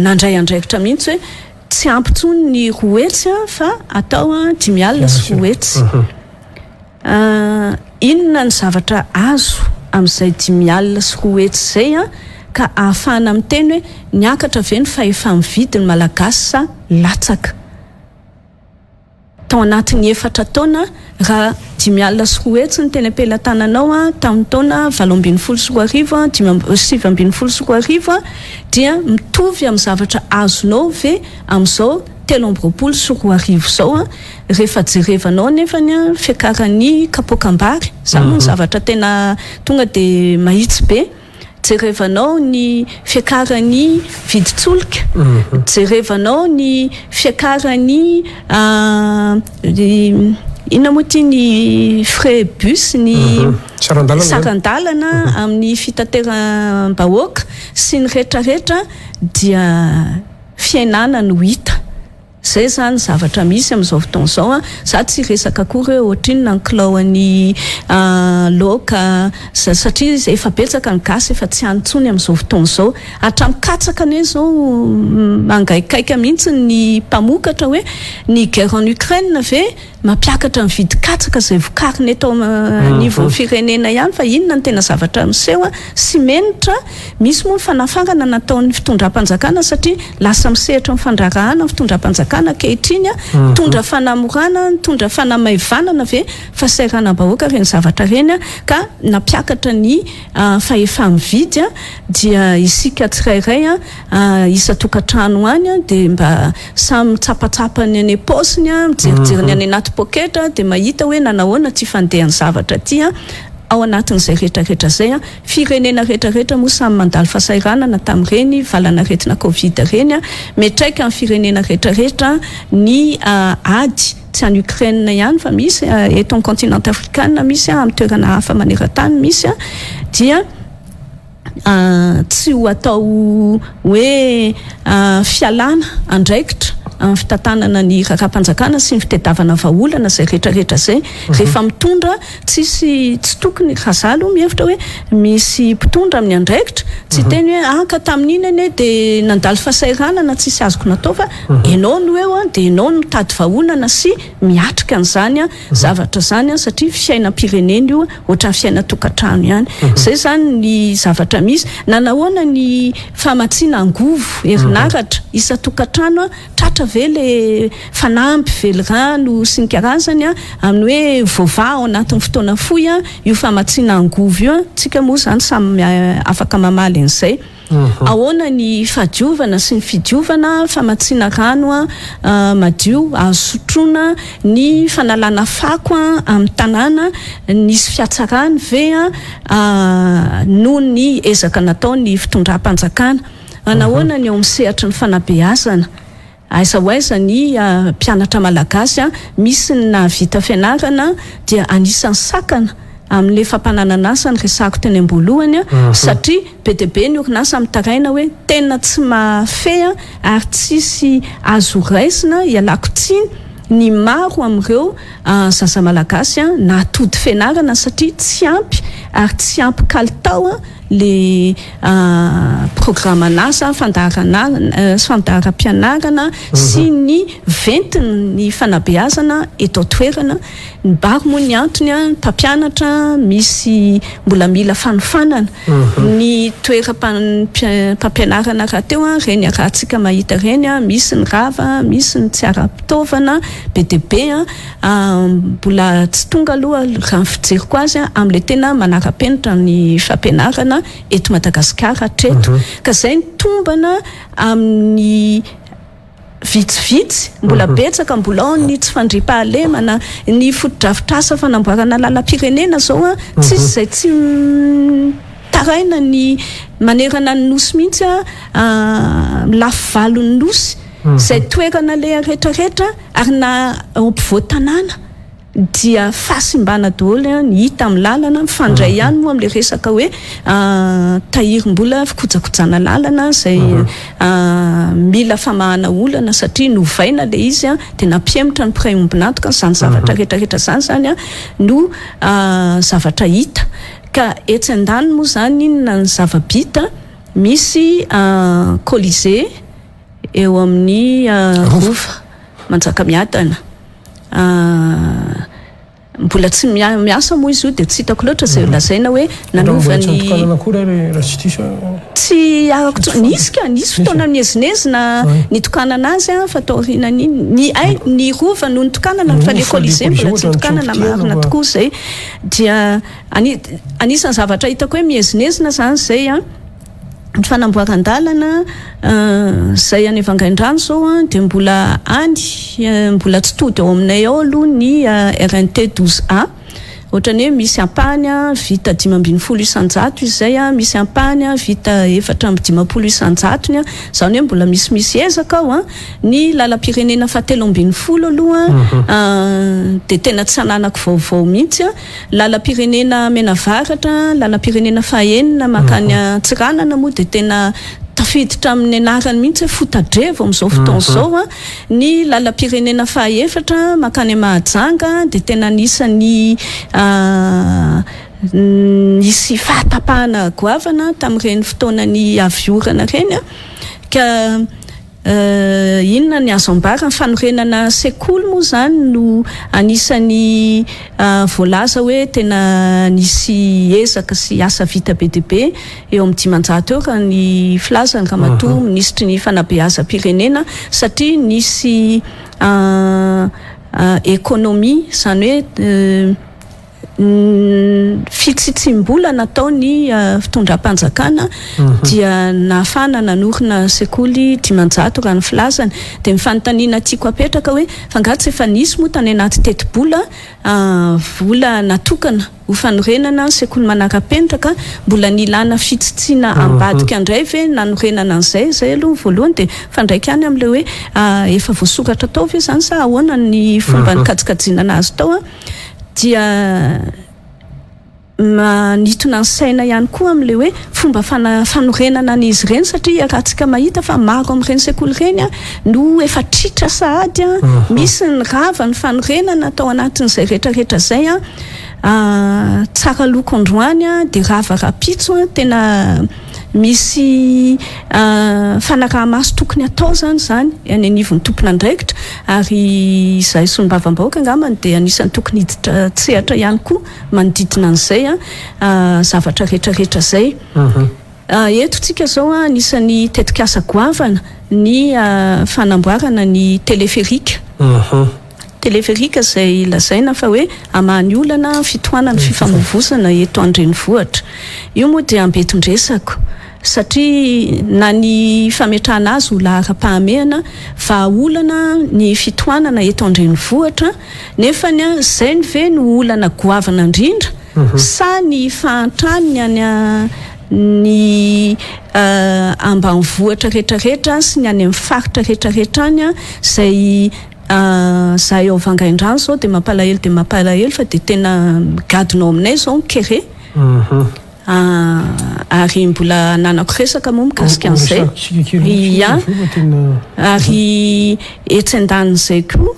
nandray andraikitra mihitsy hoe tsy ampy intsony ny roetsy fa atao 5 alina sy roetsy. Inona ny zavatra azo amin'izay 5 alina sy roetsy zay ka ahafahana miteny hoe niakatra ve ny fahefa-mividin'ny malagasy sa latsaka. Tao anatin'ny 4 taona raha 5 alina sy roetsy ny teny am-pelatananao tamin'ny taona 20 sy 7 sy 4 dia mitovy amin'ny zavatra azonao ve amin'izao 13 sy 4 zao rehefa jerevanao nefany fiakaran'ny kapokambary zany ny zavatra tena tonga de mahitsy be. Jerevanao ny fiakaran'ny viditsoloka, jerevanao ny fiakaran'ny ina moa ty ny frais bus ny sarandalana amin'ny fitateram-bahoaka sy ny rehetrarehetra dia fiainana no hita. Zay zany zavatra misy amin'izao fotoana zao za tsy resaka akory hoe ohatriny na nikilaoan'ny laoka satria efa betsaka ny gasy efa tsy antsony amin'izao fotoana zao. Hatramikatsaka ane zao mangaikaika mihitsy ny mpamokatra hoe ny guerre en Ukraine ve mampiakatra ny vidikatsaka zay vokariny eto niveau firenena ihany fa inona ny tena zavatra miseho sy menitra. Misy moa ny fanafarana nataon'ny fitondram-panjakana satria lasa misehatra ny fandrarahana ny fitondram-panjakana kehitriny tondra fanamorana, tondra fanamaivana ve fasairana-bahoaka reny zavatra reny ka nampiakatra ny fahefa-mividy dia isika tsirairay isa-tokantrano any de mba samy tsapatsapany any paosiny mijerijeriny any anaty poketra de mahita hoe nanahoana ty fandehan'ny zavatra ty ao anatin'izay rehetrarehetra zay firenena rehetrarehetra moa samy mandalo fasairanana tamin'ireny valanaretina covid reny metraika amin'ny firenena rehetrarehetra ny ady tsy any Ukraine ihany fa misy eto amin'ny continent africain misy amin'ny toerana hafa maneran-tany misy dia tsy ho atao hoe fialana andraikitra amin'ny fitantanana ny raharaham-panjakana sy ny fitadiavana vahaolana zay rehetrarehetra zay rehefa mitondra tsy tokony razalo mihevitra hoe misy mpitondra amin'ny andraikitra tsy teny hoe ka tamin'iny ane de nandalo fasairanana tsisy azoko natao fa enao no eo de enao no mitady vahaolana sy miatrika an'izany zavatra zany satria fiainam-pirenena io ohatran'ny fiaina-tokantrano ihany. Zay zany ny zavatra misy nanahoana ny famatsiana angovo herinaratra isa-tokantrano tratra ve le fanampy velirano sy ny karazany amin'ny hoe vova ao anatin'ny fotoana fohy io famatsiana angovo io tsika moa zany samy afaka mamaly an'izay. Ahoana ny fadiovana sy ny fidiovana famatsiana rano madio azo sotroina ny fanalana fako amin'ny tanàna nisy fiatsarany ve noho ny ezaka natao ny fitondram-panjakana. Nahoana ny ao amin'ny sehatry ny fanabeazana aiza hoaiza ny mpianatra malagasy misy ny navita fianarana dia anisan'ny sakana amin'le fampananana asa ny resako teny am-boalohany satria be dia be ny orinasa mitaraina hoe tena tsy mahafeha ary tsisy azo raisina ialako tsiny ny maro amin'ireo zaza malagasy na atody fianarana satria tsy ampy ary tsy ampy kalitao le programme anasa fandaharam-pianarana sy ny ventiny ny fanabeazana eto toerana ny baro moa ny antony mpampianatra misy mbola mila fanofanana ny toeram-pampianarana raha teo reny arahantsika mahita reny misy ny rava misy ny tsy ara-pitaovana be dia be mbola tsy tonga aloha raha ny fijeriko azy amin'ilay tena manara-penitra ny fampianarana eto Madagasikara hatreto ka izay ny tombana amin'ny vitsivitsy mbola betsaka mbola ao ny tsy fandriam-pahalemana ny fotodrafitrasa fanamboarana lalam-pirenena zao tsisy izay tsy taraina ny manerana ny nosy mihitsy lafy valon'ny nosy izay toerana le rehetrarehetra ary na ao ampovoan-tanàna dia fasimbana daholo ny hita amin'ny lalana mifandray ihany moa amin'ilay resaka hoe tahirim-bola fikojakojana lalana izay mila famahana olana satria novaina le izy dia nampiemitra ny mpiray ombinantoka izany zavatra rehetrarehetra zany no zavatra hita ka etsy an-dany moa zany inona ny zava-bita misy colisée eo amin'ny rova Manjakamiadana mbola tsy miasa moa izy io dia tsy hitako loatra izay lazaina hoe nanovany tsy arako nisy fotoana mihezinezina nitokanana azy fa tao aorianany ny rova no nitokanana fa le colisée mbola tsy nitokanana marina tokoa izay dia anisan'ny zavatra hitako hoe mihezinezina zany izay ny fanamboaran-dalana izay any Vangaindrano zao dia mbola mbola tsy tody ao aminay ao aloha ny RNT 12A ohatrany hoe misy ampany vita 520 isan-jato izay misy ampany vita 450 izany hoe mbola misy ezaka ao ny lalam-pirenena fahatelo ambin'ny folo aloha dia tena tsy ananako vaovao mihitsy lalam-pirenena menavaratra lalam-pirenena fahaenina makany Tsiranana moa dia tena tafiditra amin'ny anarany mihitsy fotadrevo amin'izao fotoana izao ny lalam-pirenena fahaefatra makany Mahajanga dia tena anisany nisy fahatapahana goavana tamin'ireny fotoanany aviorana reny ka inona ny azo ambara ny fanorenana sekoly moa zany no anisany voalaza hoe tena nisy ezaka sy asa vita be dia be eo amin'ny 500 eo ka ny filazany ramatoa ministry ny fanabeazam-pirenena satria nisy ekonomia zany hoe fitsitsim-bola nataony fitondram-panjakana dia nahafana nanorina sekoly 500 raha ny filazany dia mifanontaniana tiako apetraka hoe fangatsy efa nisy moa tany anaty teti-bola vola natokana ho fanorenana sekoly manara-pentraka mbola nilana fitsitsiana ambadika andray ve nanorenana an'izay zay aloha voalohany dia fandraika any amin'ilay hoe efa voasoratra tao ve zany sa ahoana ny fomba nikajikajina anazy tao dia manitona ny saina ihany koa amin'ilay hoe fomba fanorenana an'izy ireny satria raha tsika mahita fa maro amin'ireny sekoly ireny no efa tritra sahady misy ny rava ny fanorenana atao anatin'izay rehetrarehetra zay tsara loko androany dia rava rapitso tena misy fanaraha-maso tokony atao zany any anivon'ny tompona andraikitra ary izahay Solombavambahoaka angambany dia anisany tokony hiditra tsehatra ihany koa manodidina an'izay zavatra rehetrarehetra zay eto tsika zao anisany tetikasa goavana ny fanamboarana ny teleférika teleférika izay lazaina fa hoe amany olana fitohanana fifamoivozana eto an-drenivohitra io moa dia ambetondresako satria na ny fametrahana azy ho lahara-pahamehana fa olana ny fitohanana eto an-drenivohitra nefany izay ny ve no olana goavana indrindra sa ny fahantrany any ny ambanivohitra rehetrarehetra sy ny any amin'ny faritra rehetrarehetra any izay za eo Vangaindrano zao dia mampalahelo fa dia tena gadonao aminay zao mikere ary mbola nanako resaka moa mikasika an'izay ary etsy an-dan'izay koa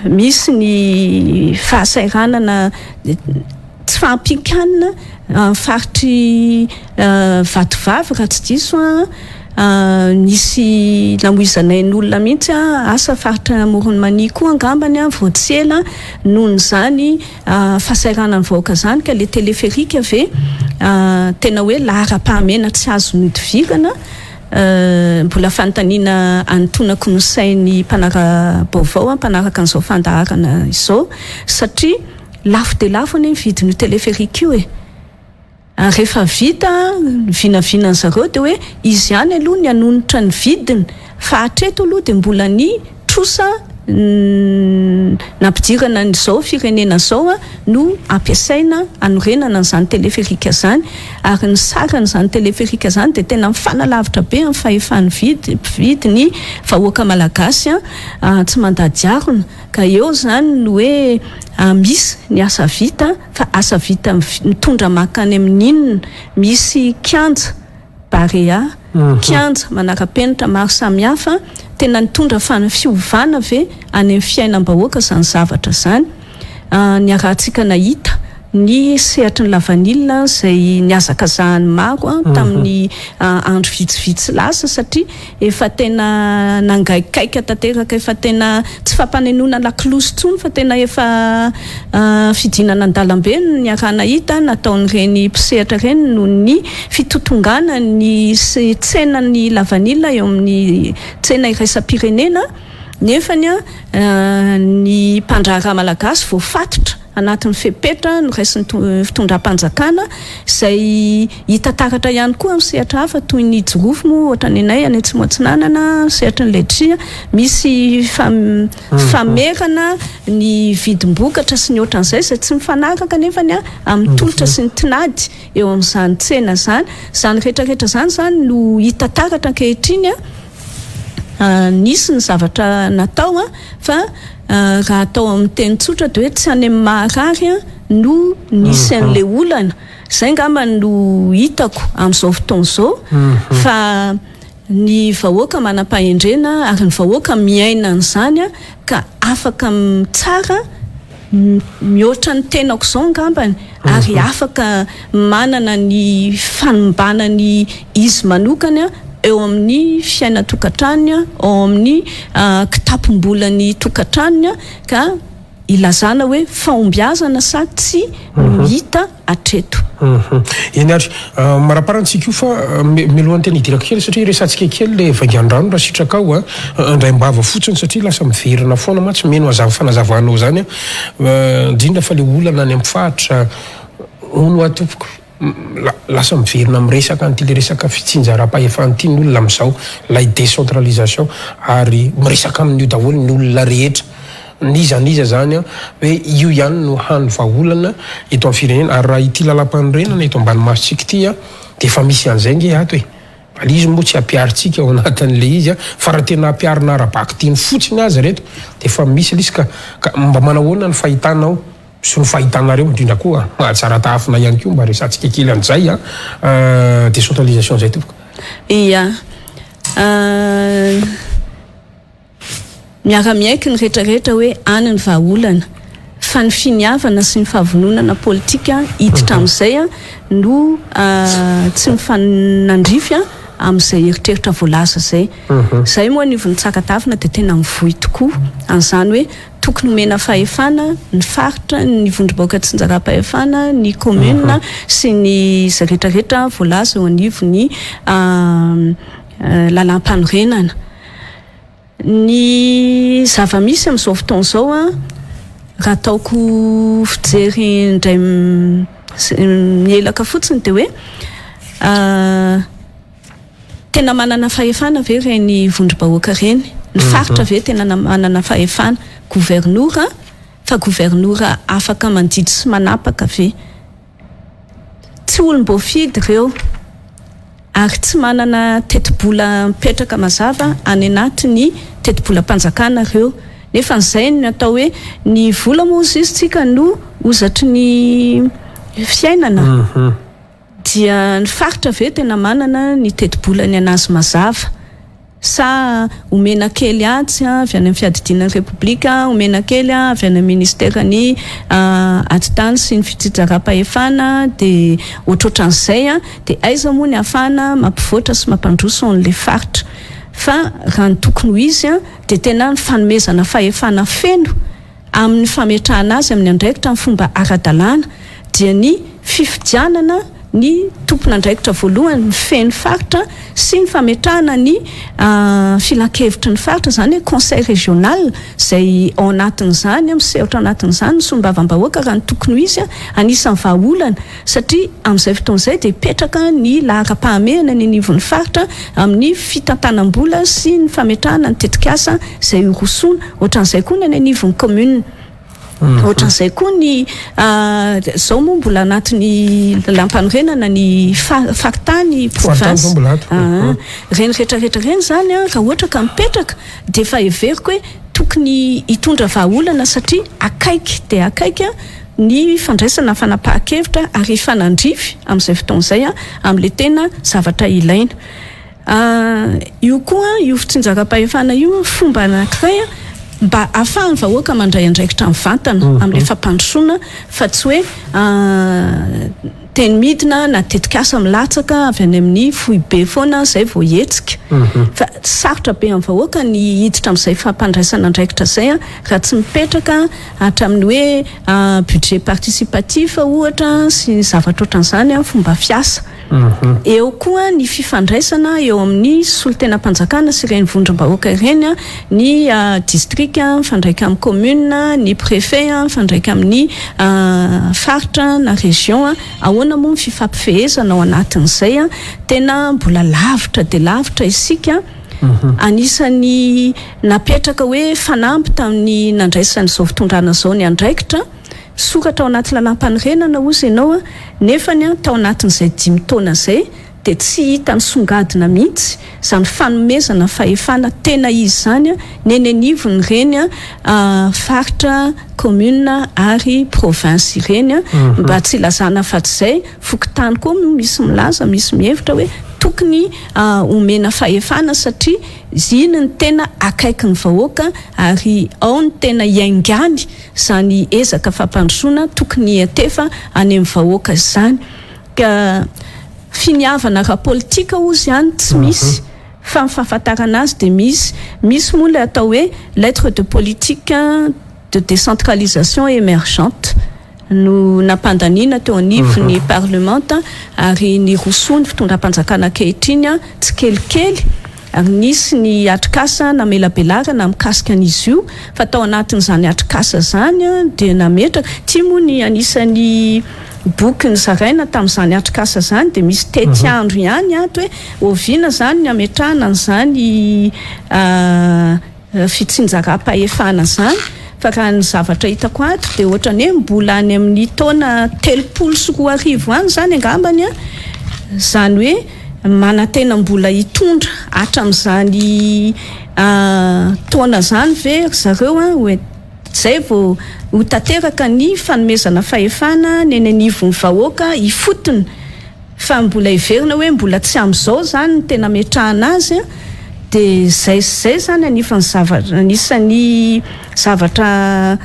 misy ny fahasairanana tsy fampikanina faritry vatovavy raha tsy diso nisy namoizanain'olona mihitsy asa faritra Morony Mania koa angambany voatsela nohon' zany fahasairana ny vahoaka zany ka le téléphérique ave tena hoe lahara-pahamena tsy azo nidivirana mbola fanontaniana antonako ny sainy mpanara baovao mpanaraka an'izao fandaharana izao satria lafo de lafo any vidin'io téléphérique io rehefa vita vinavinany zareo de hoe izy ihany aloha ny anonitra ny vidiny fa hatreto aloha de mbola ny trosa nampidirana n'izao firenena zao no ampiasaina anorenana n'izany téléphérique zany ary ny sarany zany téléphérique zany de tena mifanalavitra be amin'ny fahefan'ny vidiny vahoaka malagasy tsy mandady arona ka eo zany no hoe misy ny asa vita fa asa vita mitondra makany amin'inona misy kianja barea kianja manara-penitra maro samihafa tena nitondra fiovana ve any amin'ny fiainam-bahoaka zany zavatra zany ny arahantsika nahita ny sehatry ny lavanilina zay niazakazahany maro tamin'ny andro vitsivitsy lasa satria efa tena nangaikaika tanteraka efa tena tsy fampanenona laklosy tsony fa tena efa fidinana an-dalambe ny arahanahita nataon'ireny mpisehatra ireny noho ny fitotongana ny tsenan'ny lavanilina eo amin'ny tsena iraisam-pirenena nefany ny mpandraharaha malagasy voafatotra anatin'ny fepetra no raisin'ny fitondram-panjakana zay hita taratra ihany koa amin'ny sehatra hafa toy ny jorofo moa ohatra ny anay any Tsimotsinanana sehatra ny Letria misy famerana ny vidim-bokatra sy ny ohatran'izay zay tsy mifanaraka nefany amin'ny tolotra sy ny tinady eo amin'izany tsena zany rehetrarehetra zany no hita taratra ankehitriny nisy ny zavatra natao fa raha atao amin'ny teny tsotra de hoe tsy any amin'ny maharary no nisy an'le olana zay ngamba no hitako amin'izao fotoana izao fa ny vahoaka manam-pahendrena ary ny vahoaka miaina an'izany ka afaka tsara mihoatra ny tenako izao ngambany ary afaka manana ny fanombanany izy manokany eo amin'ny fiaina tokantranony ao amin'ny kitapom-bolany tokantranony ka ilazana hoe fahombiazana sa tsy no hita atreto. Eny ary maraparantsika io fa milohan'ny tena hidirako kely satria resantsika kely le Vangaindrano raha sitraka ao andray-mbava fotsiny satria lasa miverina foana ma tsy meno hazava fanazavahanao zany indrindra fa le olana any amin'ny fahatra ono atopoko lasa miverina miresaka an'ity le resaka fitsinjaram-pahefan'ity ny olona amin'izao la décentralisation ary miresaka amin'io daholo ny olona rehetra niza zany hoe io ihany no hany vaholana eto amin'ny firenena ary raha ity lalam-panorenana eto ambanimasitsika ity de efa misy an'izay nge ato hoe izy moa tsy ampiaritsika ao anatin'le izy fa raha tena ampiarina arabaky tiany fotsiny azy reto de efa misy lisy ka mba manahoana ny fahitanao sy ny fahitanareo indrindra koa tsara tafina ihany koa mba resantsika kely an'izay décentralisation zay tompoko miara-miaiky ny rehetrarehetra hoe any ny vahaolana fa ny finiavana sy ny fahavononana politika hiditra amin'izay no tsy mifanandrify amin'izay eritreritra voalaza zay moa nivony tsakatafina de tena mivoy tokoa an'izany hoe tokony mena fahefana ny faritra ny vondrom-bahoaka tsinjaram-pahefana ny commune sy ny zay rehetrarehetra voalaza eo anivony lalam-panorenana ny zava-misy amin'izao fotoana izao raha ataoko fijery indray mielaka fotsiny de hoe tena manana fahefana ve reny vondrom-bahoaka reny ny faritra ve tena manana fahefana gouvernora fa gouvernora afaka mandidy sy manapaka ve tsy olom-boafidy reo ary tsy manana tetibola mipetraka mazava any anatiny tetibolam-panjakana reo nefa n'izay no atao hoe ny vola moa izy tsika no ozatry ny fiainana dia ny faritra ve tena manana ny tetibolany anazy mazava sa omena kely atsy avy any amin'ny fiadidinan'ny repoblika, omena kely avy any amin'ny ministerany atitany sy ny fitsinjaram-pahefana de ohatrohatran'izay de aiza moa ny afana mampivoatra sy mampandroso an'le faritra fa raha ny tokony ho izy de tena ny fanomezana fahefana feno amin'ny fametrahana azy amin'ny andraikitra amin'ny fomba ara-dalàna dia ny fifidianana ny tompon'andraikitra voalohany mifeny faritra sy ny fametrahana ny filan-kevitry ny faritra zany hoe conseil régional zay ao anatin'izany misehatra anatin'izany ny Solombavambahoaka raha ny tokony ho izy anisan'ny vahaolana satria amin'izay fotoan'izay dia petraka ny lahara-pahamehana ny anivon'ny faritra amin'ny fitantanam-bola sy ny fametrahana ny tetikasa zay rosoana ohatran'izay koa ny anivon'ny commune ohatran'izay koa ny zao moa mbola anatin'ny lampanorenana ny faritany province reny rehetrarehetra reny zany raha ohatra ka mipetraka de fa everiko hoe tokony hitondra vahaolana satria akaiky de akaiky ny fandraisana fanapahan-kevitra ary fanandrify amin'izay fotoan'izay amin'le tena zavatra ilaina io koa io fitsinjaram-pahefana io fomba anankiray mba ahafahany vahoaka mandray andraikitra amin'ny vantana amin'le fampandrosoana fa tsy hoe teny midina na tetikasa milatsaka avy any amin'ny foibe foana zay vao hetsika fa sarotra be amin'ny vahoaka ny hiditra amin'izay fampandraisana andraikitra zay raha tsy mipetraka hatramin'ny hoe budget participatif ohatra sy zavatra ohatran'izany fomba fiasa eo koa ny fifandraisana eo amin'ny solon-tenam-panjakana sy ireny vondrom-bahoaka ireny ny district mifandraika amin'ny commune ny préfet mifandraika amin'ny faritra na région ahoana moa ny fifampifehezana ao anatin'izay tena mbola lavitra de lavitra isika anisan'ny napetraka hoe fanampy tamin'ny nandraisany zao fitondrana zao ny andraikitra soratra ao anaty lalam-panorenana ozy ianao nefany tao anatin'izay 5 taona zay de tsy hita ny songadina mihitsy zany fanomezana fahefana tena izy zany neny anivony reny faritra commune ary province ireny mba tsy lazana afaty zay fokotany koa misy milaza misy mihevitra hoe tokony omena fahefana satria ziny ny tena akaiky ny vahoaka ary ao ny tena iaingany zany ezaka fampandrosoana tokony atefa any amin'ny vahoaka zany ka finiavana raha politika ozy ihany tsy misy fa mifahafantarana azy de misy moa le atao hoe lettre de politique de décentralisation émergente no nampandaniana teo anivony parlement ary ny rosony fitondram-panjakana ankehitriny tsy kelikely ary nisy ny atrikasa namelabelarana mikasika an'izy io fa tao anatin'izany atrikasa zany de nametraka tia moa ny anisan'ny boky ny zaraina tamin'izany atrikasa zany de misy tety andro ihany ato hoe oviana zany ny ametrahana n'izany fitsinjaram-pahefana zany fa raha ny zavatra hitako ato de ohatrany hoe mbola any amin'ny taona 310 any zany angambany zany hoe manantena mbola hitondra hatramin'izany taona zany ve zareo hoe zay vao ho tanteraka ny fanomezana fahefana ny anivon'ny vahoaka ifotony fa mbola iverina hoe mbola tsy amin'izao zany ny tena metrahana azy de zay zany anisan'ny zavatra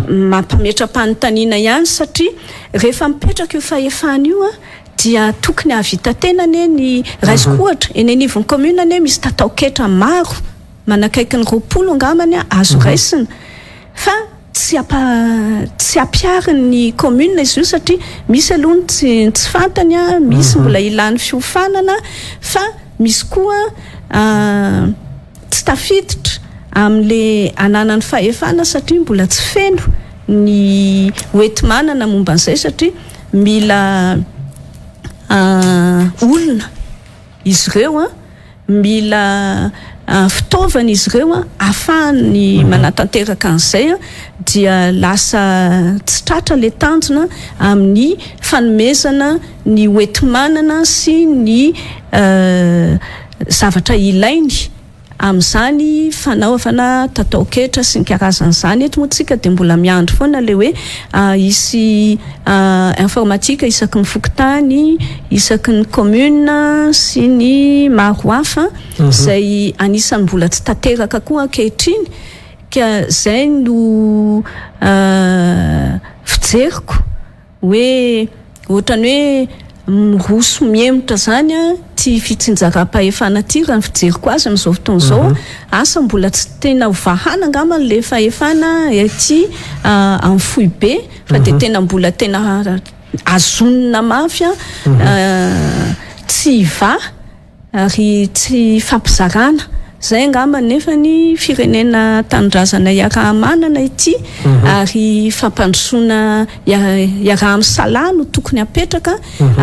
mampametram-panontaniana ihany satria rehefa mipetraka io fahefana io dia tokony havita tenany ny raisiko ohatra eny anivon'ny commune ane misy tatao-ketra maro manakaiky ny 20 angamany azo raisina fa tsy apiariny ny commune izy io satria misy aloha tsy fantany misy mbola ilan'ny fiofanana fa misy koa tsy tafiditra amin'le ananany fahefana satria mbola tsy feno ny hoeti-manana momba an'izay satria mila olona izy ireo mila fitaovana izy ireo ahafahany manatanteraka an'izay dia lasa tsy tratra le tanjona amin'ny fanomezana ny hoeti-manana sy ny zavatra ilainy am'izany fanaovana tatao-kevitra sy ny karazan'izany eto moa tsika de mbola miandry foana le hoe isy informatika isaky ny fokontany isaky ny commune sy ny maro hafa zay anisany mbola tsy tanteraka koa ankehitriny ka zay no fijeriko hoe ohatrany hoe miroso miemotra zany ty fitsinjaram-pahefana ty raha ny fijeriko azy am'izao fotoana zao asa mbola tsy tena ovahana angamba le fahefana ty amin'ny fohy be fa de tena mbola tena azonina mafy tsy va ary tsy fampizarana zay angamba nefa ny firenena tanindrazana iaraha-manana ity ary fampandrosoana iaraha amin'ny salahy no tokony apetraka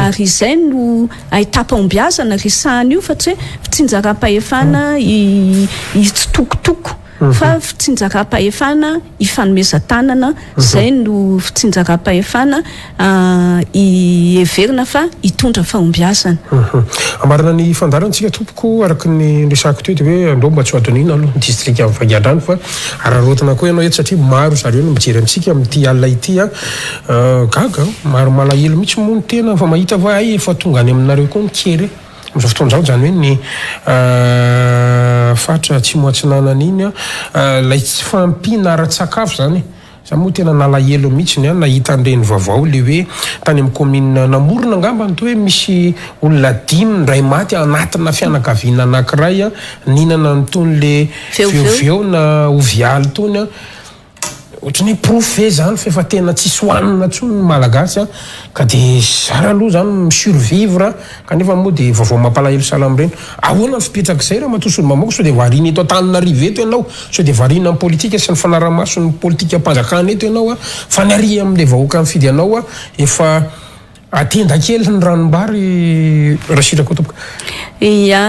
ary zay no ahitapam-biazana resahana io fa tsy hoe fitsinjaram-pahefana itsitokotoko fa fitsinjaram-pahefana ifanomezan-tanana zay no fitsinjaram-pahefana everina fa hitondra fahombiazana. Amarina ny fandarantsika tompoko araky ny resako teo de hoe andao mba tsy hoadonina aloha ny district amin'ny Vangaindrano fa ararotina koa ianao eto satria maro zareo no mijery amintsika amin'ity alina ity gaga maro malahelo mihitsy moa ny tena fa mahita fa ay efa tonga any aminareo koa mikery am'izao fotoan'izao zany hoe ny fatra tsy moatsinanana iny lay tsy fampina ara-tsakafo zany za moa tena nalahelo mihitsy ny nahita andreny vaovao le hoe tany amin'ny commune Namorona angamba ny to hoe misy olona 5 ndray maty anatina fianakaviana anankiray ninana nytony le feoveo na ovialy tony ohatrany profet zany fa efa tena tsisy hoanina tsony malagasy ka de sara aloha zany survivre kanefa moa de vaovao mampalahelo salamy reny ahoana fipetraka izay raha matosony mamako so de varina eto an-Tananarivo eto ianao so de varina amin'ny politika sy ny fanaramaso ny politika mpanjakana eto ianao fa ny ary amin'le vahoaka mifidy anao efa atenda kely ny ranombary rasirako tompoko ia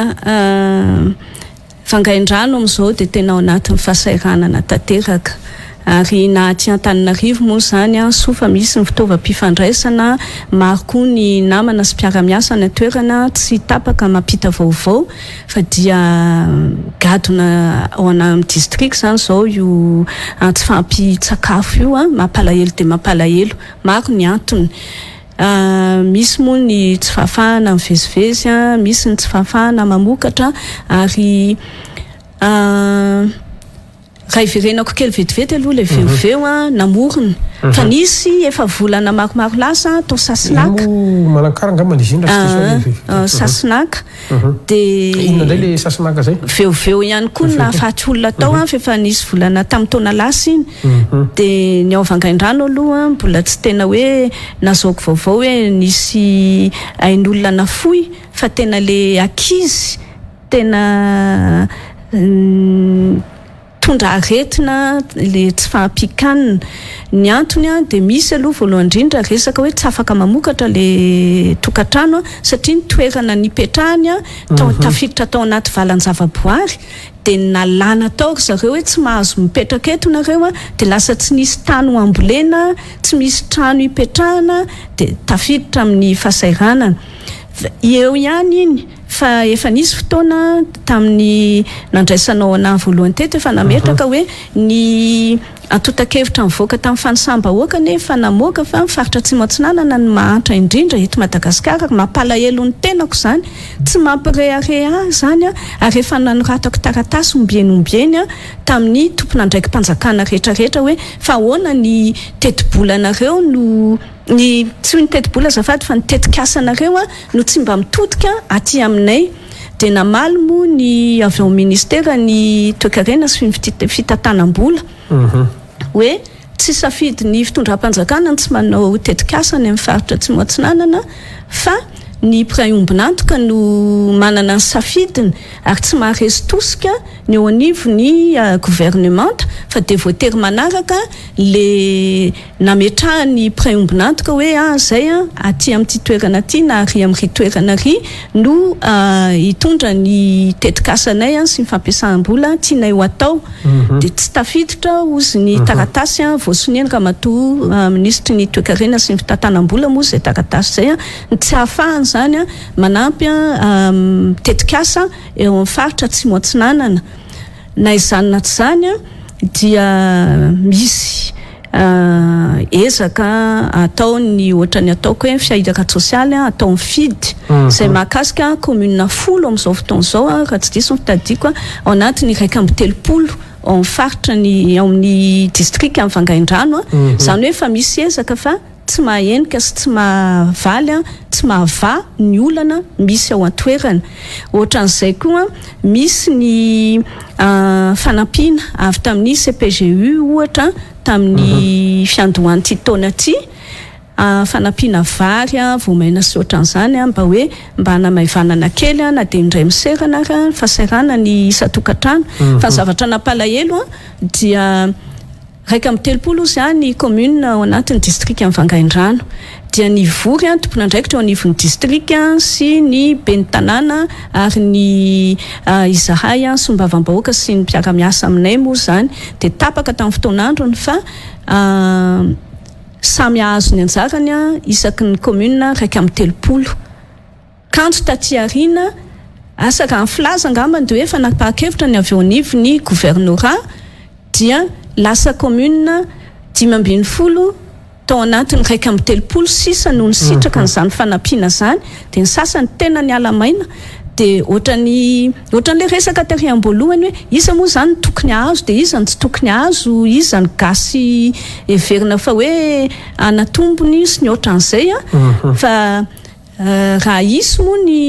Vangaindrano am'izao de tena ao anatin'ny fahasahiranana tanteraka ary na ty Antananarivo moa zany sofa misy ny fitaovam-pifandraisana maro koa ny namana sy mpiara-miasa ny toerana tsy tapaka mampita vaovao fa dia gadona ao amin'ny district zany zao io tsy fampitsakafo io mampalahelo de mampalahelo maro ny antony misy moa ny tsy fahafahana mivezivezy misy ny tsy fahafahana mamokatra ary raha iverenako kely vetivety aloha le veoveo namorona fa nisy efa volana maromaro lasa tao Sasinaka manakara angamba ndizindra Sasinaka de inona ndray le Sasinaka zay veoveo ihany koa nahafaty olona tao fa efa nisy volana tamin'ny taona lasa iny de ny ao Vangaindrano aloha mbola tsy tena hoe nazaoko vaovao hoe nisy ain'olona nafoy fa tena le akizy tena tondra aretina le tsy fahampikanina ny antony de misy aloha voalohany indrindra resaka hoe tsy afaka mamokatra le tokantrano satria ny toerana nipetrahany tafiditra tao anaty valan-javaboary de nalana tao zareo hoe tsy mahazo mipetraka eto nareo de lasa tsy nisy tany ho ambolena tsy misy trano hipetrahana de tafiditra amin'ny fahasairanana eo ihany iny fa efa nisy fotoana tamin'ny nandraisanao ana voalohany teto efa nametraka hoe ny atotakevitra mivoaka tamin'ny Vangaindrano efa namoaka fa faritra tsy matsinanana ny mahantra indrindra eto Madagasikara mampalahelo ny tenako zany tsy mampirearea zany ary efa nanoratako taratasy ombieny tamin'ny tompon'andraiky mpanjakana rehetrarehetra hoe fa ahoana ny tetibolanareo no ny tsy ny tetibola zafady fa ny tetik'asanareo no tsy mba mitodika aty aminay de namaly moa ny avy ao ministera ny toekarena sy fitantanam-bola hoe tsy safidy ny fitondram-panjakana tsy manao tetik'asany amin'ny faritra tsy moatsinanana fa ny praiombinantoka no manana ny safidiny ary tsy maharesy tosika ny eo anivo ny gouvernemanta fa de voatery manaraka le nametrahany praiombinantoka hoe zay aty amin'ty toerana aty na ary amin'ny toerana ry no hitondra ny tetikasanay sy ny fampiasam-bola tianay ho atao de tsy tafiditra ozy ny taratasy voasoniany ka matoa ministry ny toekarena sy ny fitantanam-bola moa zay taratasy zay tsy ahafahany zany manampy tetikasa eo amin'ny faritra atsimo atsinanana na izany na tsy zany dia misy ezaka ataony ohatrany ataoko hoe fiaidaka sosialy atao mifidy zay mahakasika commune folo amin'izao fotoana zao raha tsy diso fitadiako ao anatiny 130 amin'ny faritra ny amin'ny district amin'ny Vangaindrano zany hoe fa misy ezaka fa tsy mahenika sy tsy mahavaly tsy mahava ny olana misy ao an-toerana ohatran'izay koa misy ny fanampiana avy tamin'ny CPGU ohatra tamin'ny fiandohan'ity taona ty fanampiana vary voamaina sy ohatran'izany mba hoe mba hanamaivanana kely na dia indray miserana fahasairana ny isa-tokantrano fa ny zavatra napalahelo dia 130 zany commune ao anatin'ny district amin'ny Vangaindrano dia ny vory tompon'andraikitra eo anivon'ny district sy ny ben'ny tanàna ary ny izahay Solombavambahoaka sy ny mpiara-miasa aminay moa zany dia tapaka tamin'ny fotoan'androny fa samy ahazo ny anjarany isaky ny commune 130 kanto taty arina asa raha filaza angambany dia hoe efa napahakevitra ny avy eo anivon'ny gouvernorat dia lasa commune 510 tao anatin'ny 130 sisa noho ny sitraka n'izany fanampiana zany dia ny sasany tena ny alamaina dia ohatran'le resaka tary am-boalohany hoe iza moa zany tokony azo dia iza ny tsy tokony azo iza ny gasy everina fa hoe anatombony sy ny ohatran'izay fa raha isy moa ny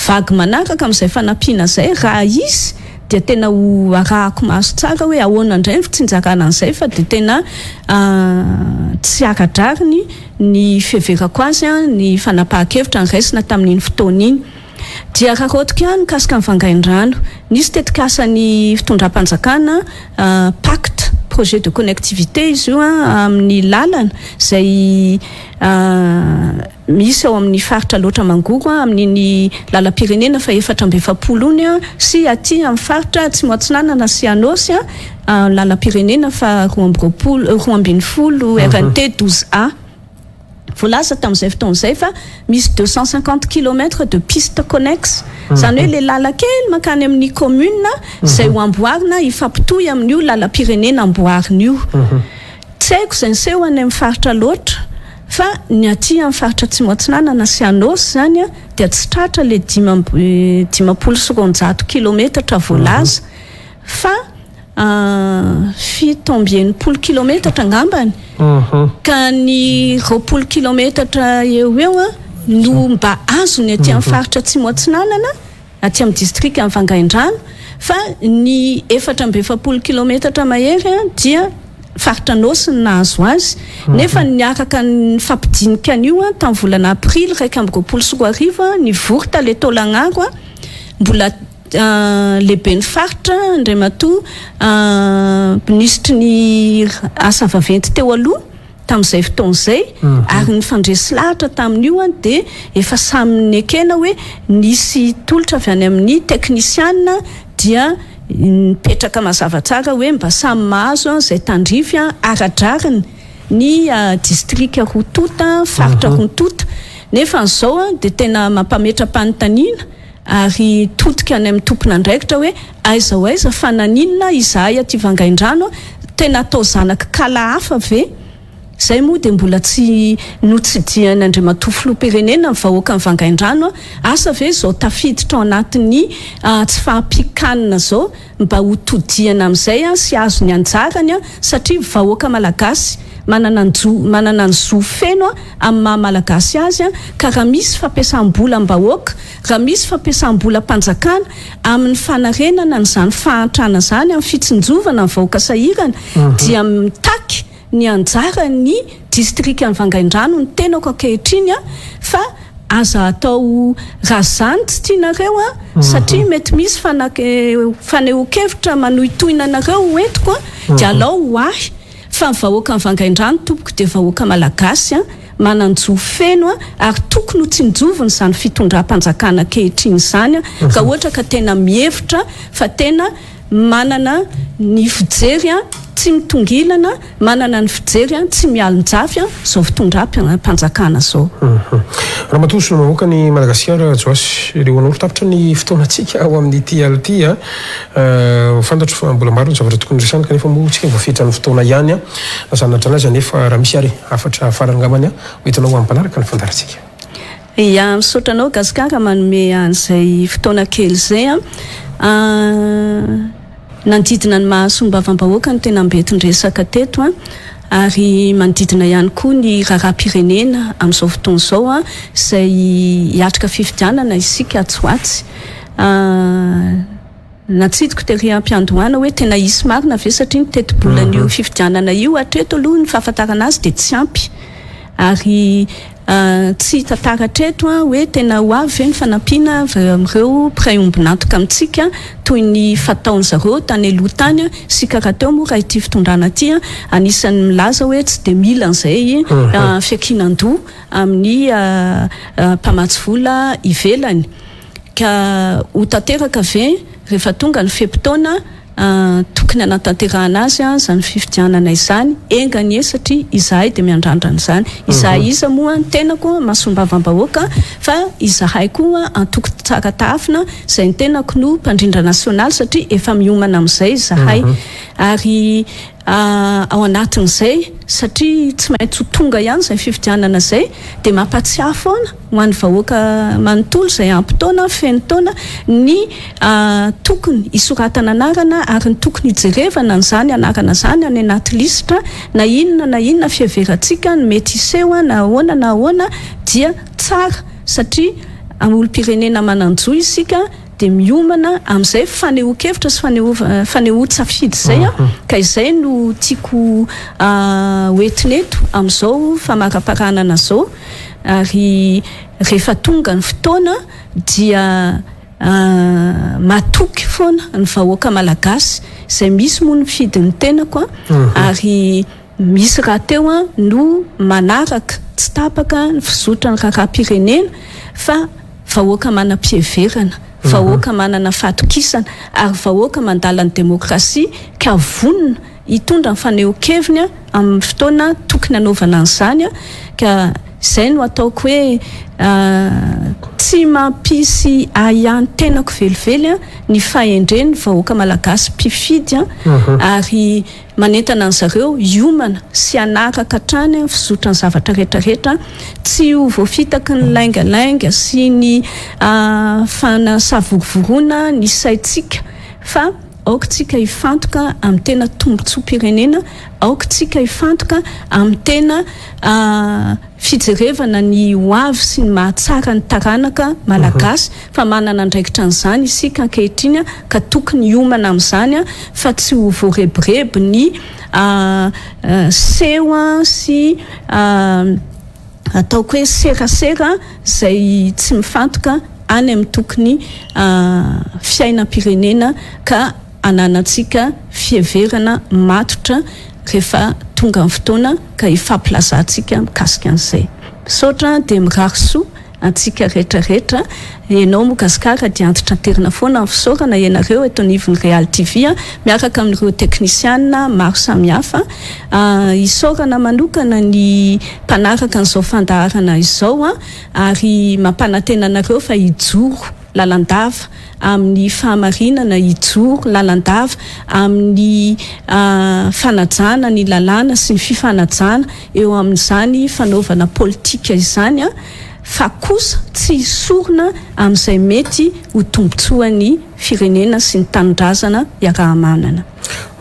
vagy manaraka amin'izay fanampiana zay raha isy dia tena ho arahako maso tsara hoe ahoana indray ny fitsinjarana an'izay fa dia tena tsy aradrariny ny fiheverako azy ny fanapahan-kevitra ny raisina tamin'iny fotoana iny dia raha ohatra ihany mikasika ny Vangaindrano nisy tetikasany fitondram-panjakana pacte projet de connectivité izy io amin'ny lalana zay misy ao amin'ny faritra loatra mangoro amin'ny lalam-pirenena fa 420 ony sy aty amin'ny faritra atsimo atsinanana sy anosy lalam-pirenena fa 12 RNT 12A voalaza tamin'izay fotoan'izay fa misy 250 km de piste connexe zany hoe le lala kely makany amin'ny commune zay ho amboarina ifampitohy amin'io lalam-pirenena amboarina io tsy haiko zay niseho any amin'ny faritra loatra fa ny aty amin'ny faritra atsimo atsinanana sy anosy zany dia tsy tratra le 590 kilometatra voalaza fa 7 kilometatra angambany ka ny 20 kilometatra eo no mba azo ny aty amin'ny faritra atsimo atsinanana aty amin'ny district amin'ny Vangaindrano fa ny 420 kilometatra mahery dia faritra nosy ny nahazo azy nefa niaraka ny fampidinika an'io tamin'ny volana aprily 2024 ny vory tale taolagnaro mbola lehibe ny faritra indray matoa ministry ny asa vaventy teo aloha tamin'izay fotoan'izay ary ny fandresy lahatra tamin'io dia efa samy nekena hoe nisy tolotra avy any amin'ny teknisiana dia mipetraka mazava tsara hoe mba samy mahazo zay tandrify aradrariny ny district Rotota faritra Rotota nefa n'izao dia tena mampametra-panontaniana ary todika any amin'ny tompon'andraikitra hoe aiza ho aiza fananinina izahay aty Vangaindrano tena atao zanaka kala hafa ve zay moa dia mbola tsy notsidiany Andriamatoa filoham-pirenena ny vahoaka ny Vangaindrano asa ve zao tafiditra ao anatin'ny tsy fahampikanina zao mba ho todiana amin'izay sy azo ny anjarany satria vahoaka malagasy manana ny zo feno amin'ny maha-malagasy azy ka raha misy fampiasam-bola mbahoaka raha misy fampiasam-bola mpanjakana amin'ny fanarenana n'izany fahantrana zany amin'ny fitsinjovana ny vahoaka sahirana dia mitaky ny anjara ny district amin'ny Vangaindrano ny tenako ankehitriny fa aza atao razany tsy tianareo satria mety misy fanehoan-kevitra manohitohina anareo entiko dia alao ho ahy fa vahoaka amin'ny Vangaindrano tompoko dia vahoaka malagasy mananjo feno ary tokony ho tsinjoviny izany fitondram-panjakana ankehitriny izany raha ohatra ka tena mihevitra fa tena manana ny fijery tsy mitongilana, manana ny fijery tsy mialonjafy zao fitondram-panjakana zao. Raha matoso mamoaka ny Madagasikara JOHASY Eléonore tapitra ny fotoanantsika ao amin'ny TLT fantatro fa mbola maro ny zavatra tokony resana kanefa moa tsika voafetra ny fotoana ihany sanatra anazy nefa raha misy ary afatra farany ngamany hoentinao ampanaraka ny fandarantsika. Ya misotranao Gasikara manome an'izay fotoana kely zay nandidina ny mahasolombavambahoaka ny tena mbetindresaka teto ary manodidina ihany koa ny raharam-pirenena amin'izao fotoana izao izay hiatrika fifidianana isika atsoatsy natsidiko tery am-piandohana hoe tena isy marina ve satria ny tetibolan'io fifidianana io hatreto aloha ny fahafantarana azy dia tsy ampy ary tsy tantaratreto hoe tena ho avy ny fanampiana amin'ireo mpiray-ombinantoka amintsika toy ny fataony zareo tany aloha tany sy karaha teo moa raha ity fitondrana ity anisan'ny milaza hoe tsy dia mila an'izay fiankinan-doha amin'ny mpamatsy vola ivelany ka ho tanteraka ve rehefa tonga ny fepitaona tokony anatanterahana azy zany fifidianana izany engany satria izahay dia miandrandrana izany izahay iza moa ny tenako mahasolombavambahoaka fa izahay koa antoko tsara tafina izay ny tenako no mpandrindra nasionaly satria efa miomana amin'izay izahay ary ao anatin'izay satria tsy maintsy tonga ihany izay fifidianana izay dia mampatsiahy foana ho an'ny vahoaka manontolo izay ampitaona feno taona ny tokony isoratana anarana ary ny tokony hijerevana n'izany anarana izany any anaty lisitra na inona fiheverantsika ny mety iseho na ahoana dia tsara satria olo-pirenena mananjo isika dia miomana amin'izay fanehoan-kevitra sy fanehoan-tsafidy izay ka izay no tiako hoentineto amin'izao famaraparanana zao ary rehefa tonga ny fotoana dia matoky foana ny vahoaka malagasy izay misy moa ny fidiny tenako ary misy raha teo no manaraka tsy tapaka ny fizotra ny raharam-pirenena fa vahoaka manam-piheverana vahoaka manana fahatokisana ary vahoaka mandala ny demokrasia ka vonona hitondra ny fanehoan-keviny amin'ny fotoana tokony hanaovana an'izany ka izay no ataoko hoe tsy mampisy ihany tenako velively ny fahendreny vahoaka malagasy mpifidy ary manentana an'zareo hiomana sy hanaraka hatrany fizotra ny zavatra rehetrarehetra tsy ho voafitaky ny laingalainga sy ny fanasavorovorona ny saitsika fa aokatsika hifantoka amin'ny tena tombontsoa-pirenena aokatsika hifantoka amin'ny tena fijerevana ny hoavy sy ny mahatsara ny taranaka malagasy fa manana andraikitra an'izany isika ankehitriny ka tokony hiomana amin'izany fa tsy ho voarebireby ny seho sy ataoko hoe serasera izay tsy mifantoka any amin'ny tokony fiainam-pirenena ka ananatsika fiheverana matotra rehefa tonga amin'ny fotoana ka hifampilazantsika mikasika an'izay misaotra dia mirarisoa antsika rehetrarehetra ianao moa Gasikara dia antitra terina foana amin'ny fisaorana ianareo eto anivon'ny Real TV miaraka amin'ireo teknisianina maro samihafa isaorana manokana ny mpanaraka an'izao fandaharana izao ary mampanantena anareo fa hijoro lalandava amin'ny fahamarinana hijoro lalandava amin'ny fanajana ny lalàna sy ny fifanajana eo amin'izany fanaovana politika izany fa kosa tsy hisorona amin'izay mety ho tombontsoan'ny firenena sy ny tanindrazana iarahamanana.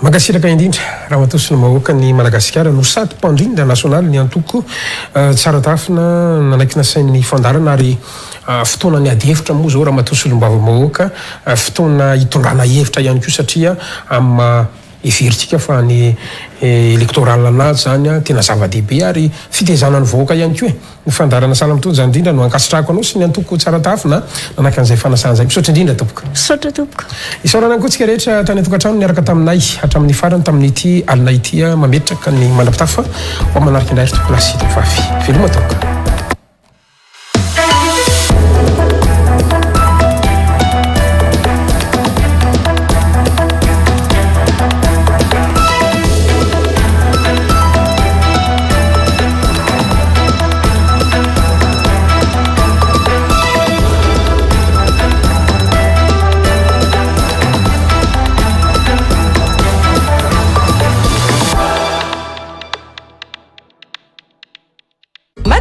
Mankasiraka indrindra raha matosiny mahoaka ny Madagasikara no sady mpandrindra nasionaly ny antoko tsara tafina nanaiky nasain'ny fandarana ary fotoana ny ady hevitra moa zao raha matosy Solombavambahoaka fotoana hitondrana hevitra ihany koa satria amin'ny everitsika fa ny électoral anazy zany tena zava-dehibe ary fitezana ny vahoaka ihany koa ny fandarana salamtony zany indrindra no ankasitrahako anao sy ny antoko tsara tafina nanaka an'izay fanasana zay misaotra indrindra tompoko. Misaotra tompoko. Isaorana koa tsika rehetra tany atokantrano niaraka taminay hatramin'ny farany tamin'ity alina ity mametraka ny mandrapitafa ho manaraka indray toko lasy vafy veloma tompoko.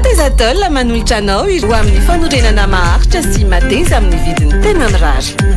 Tezatol manolotra anao ireo amin'ny fanorenana maharitra sy mateza amin'ny vidiny tena mirary.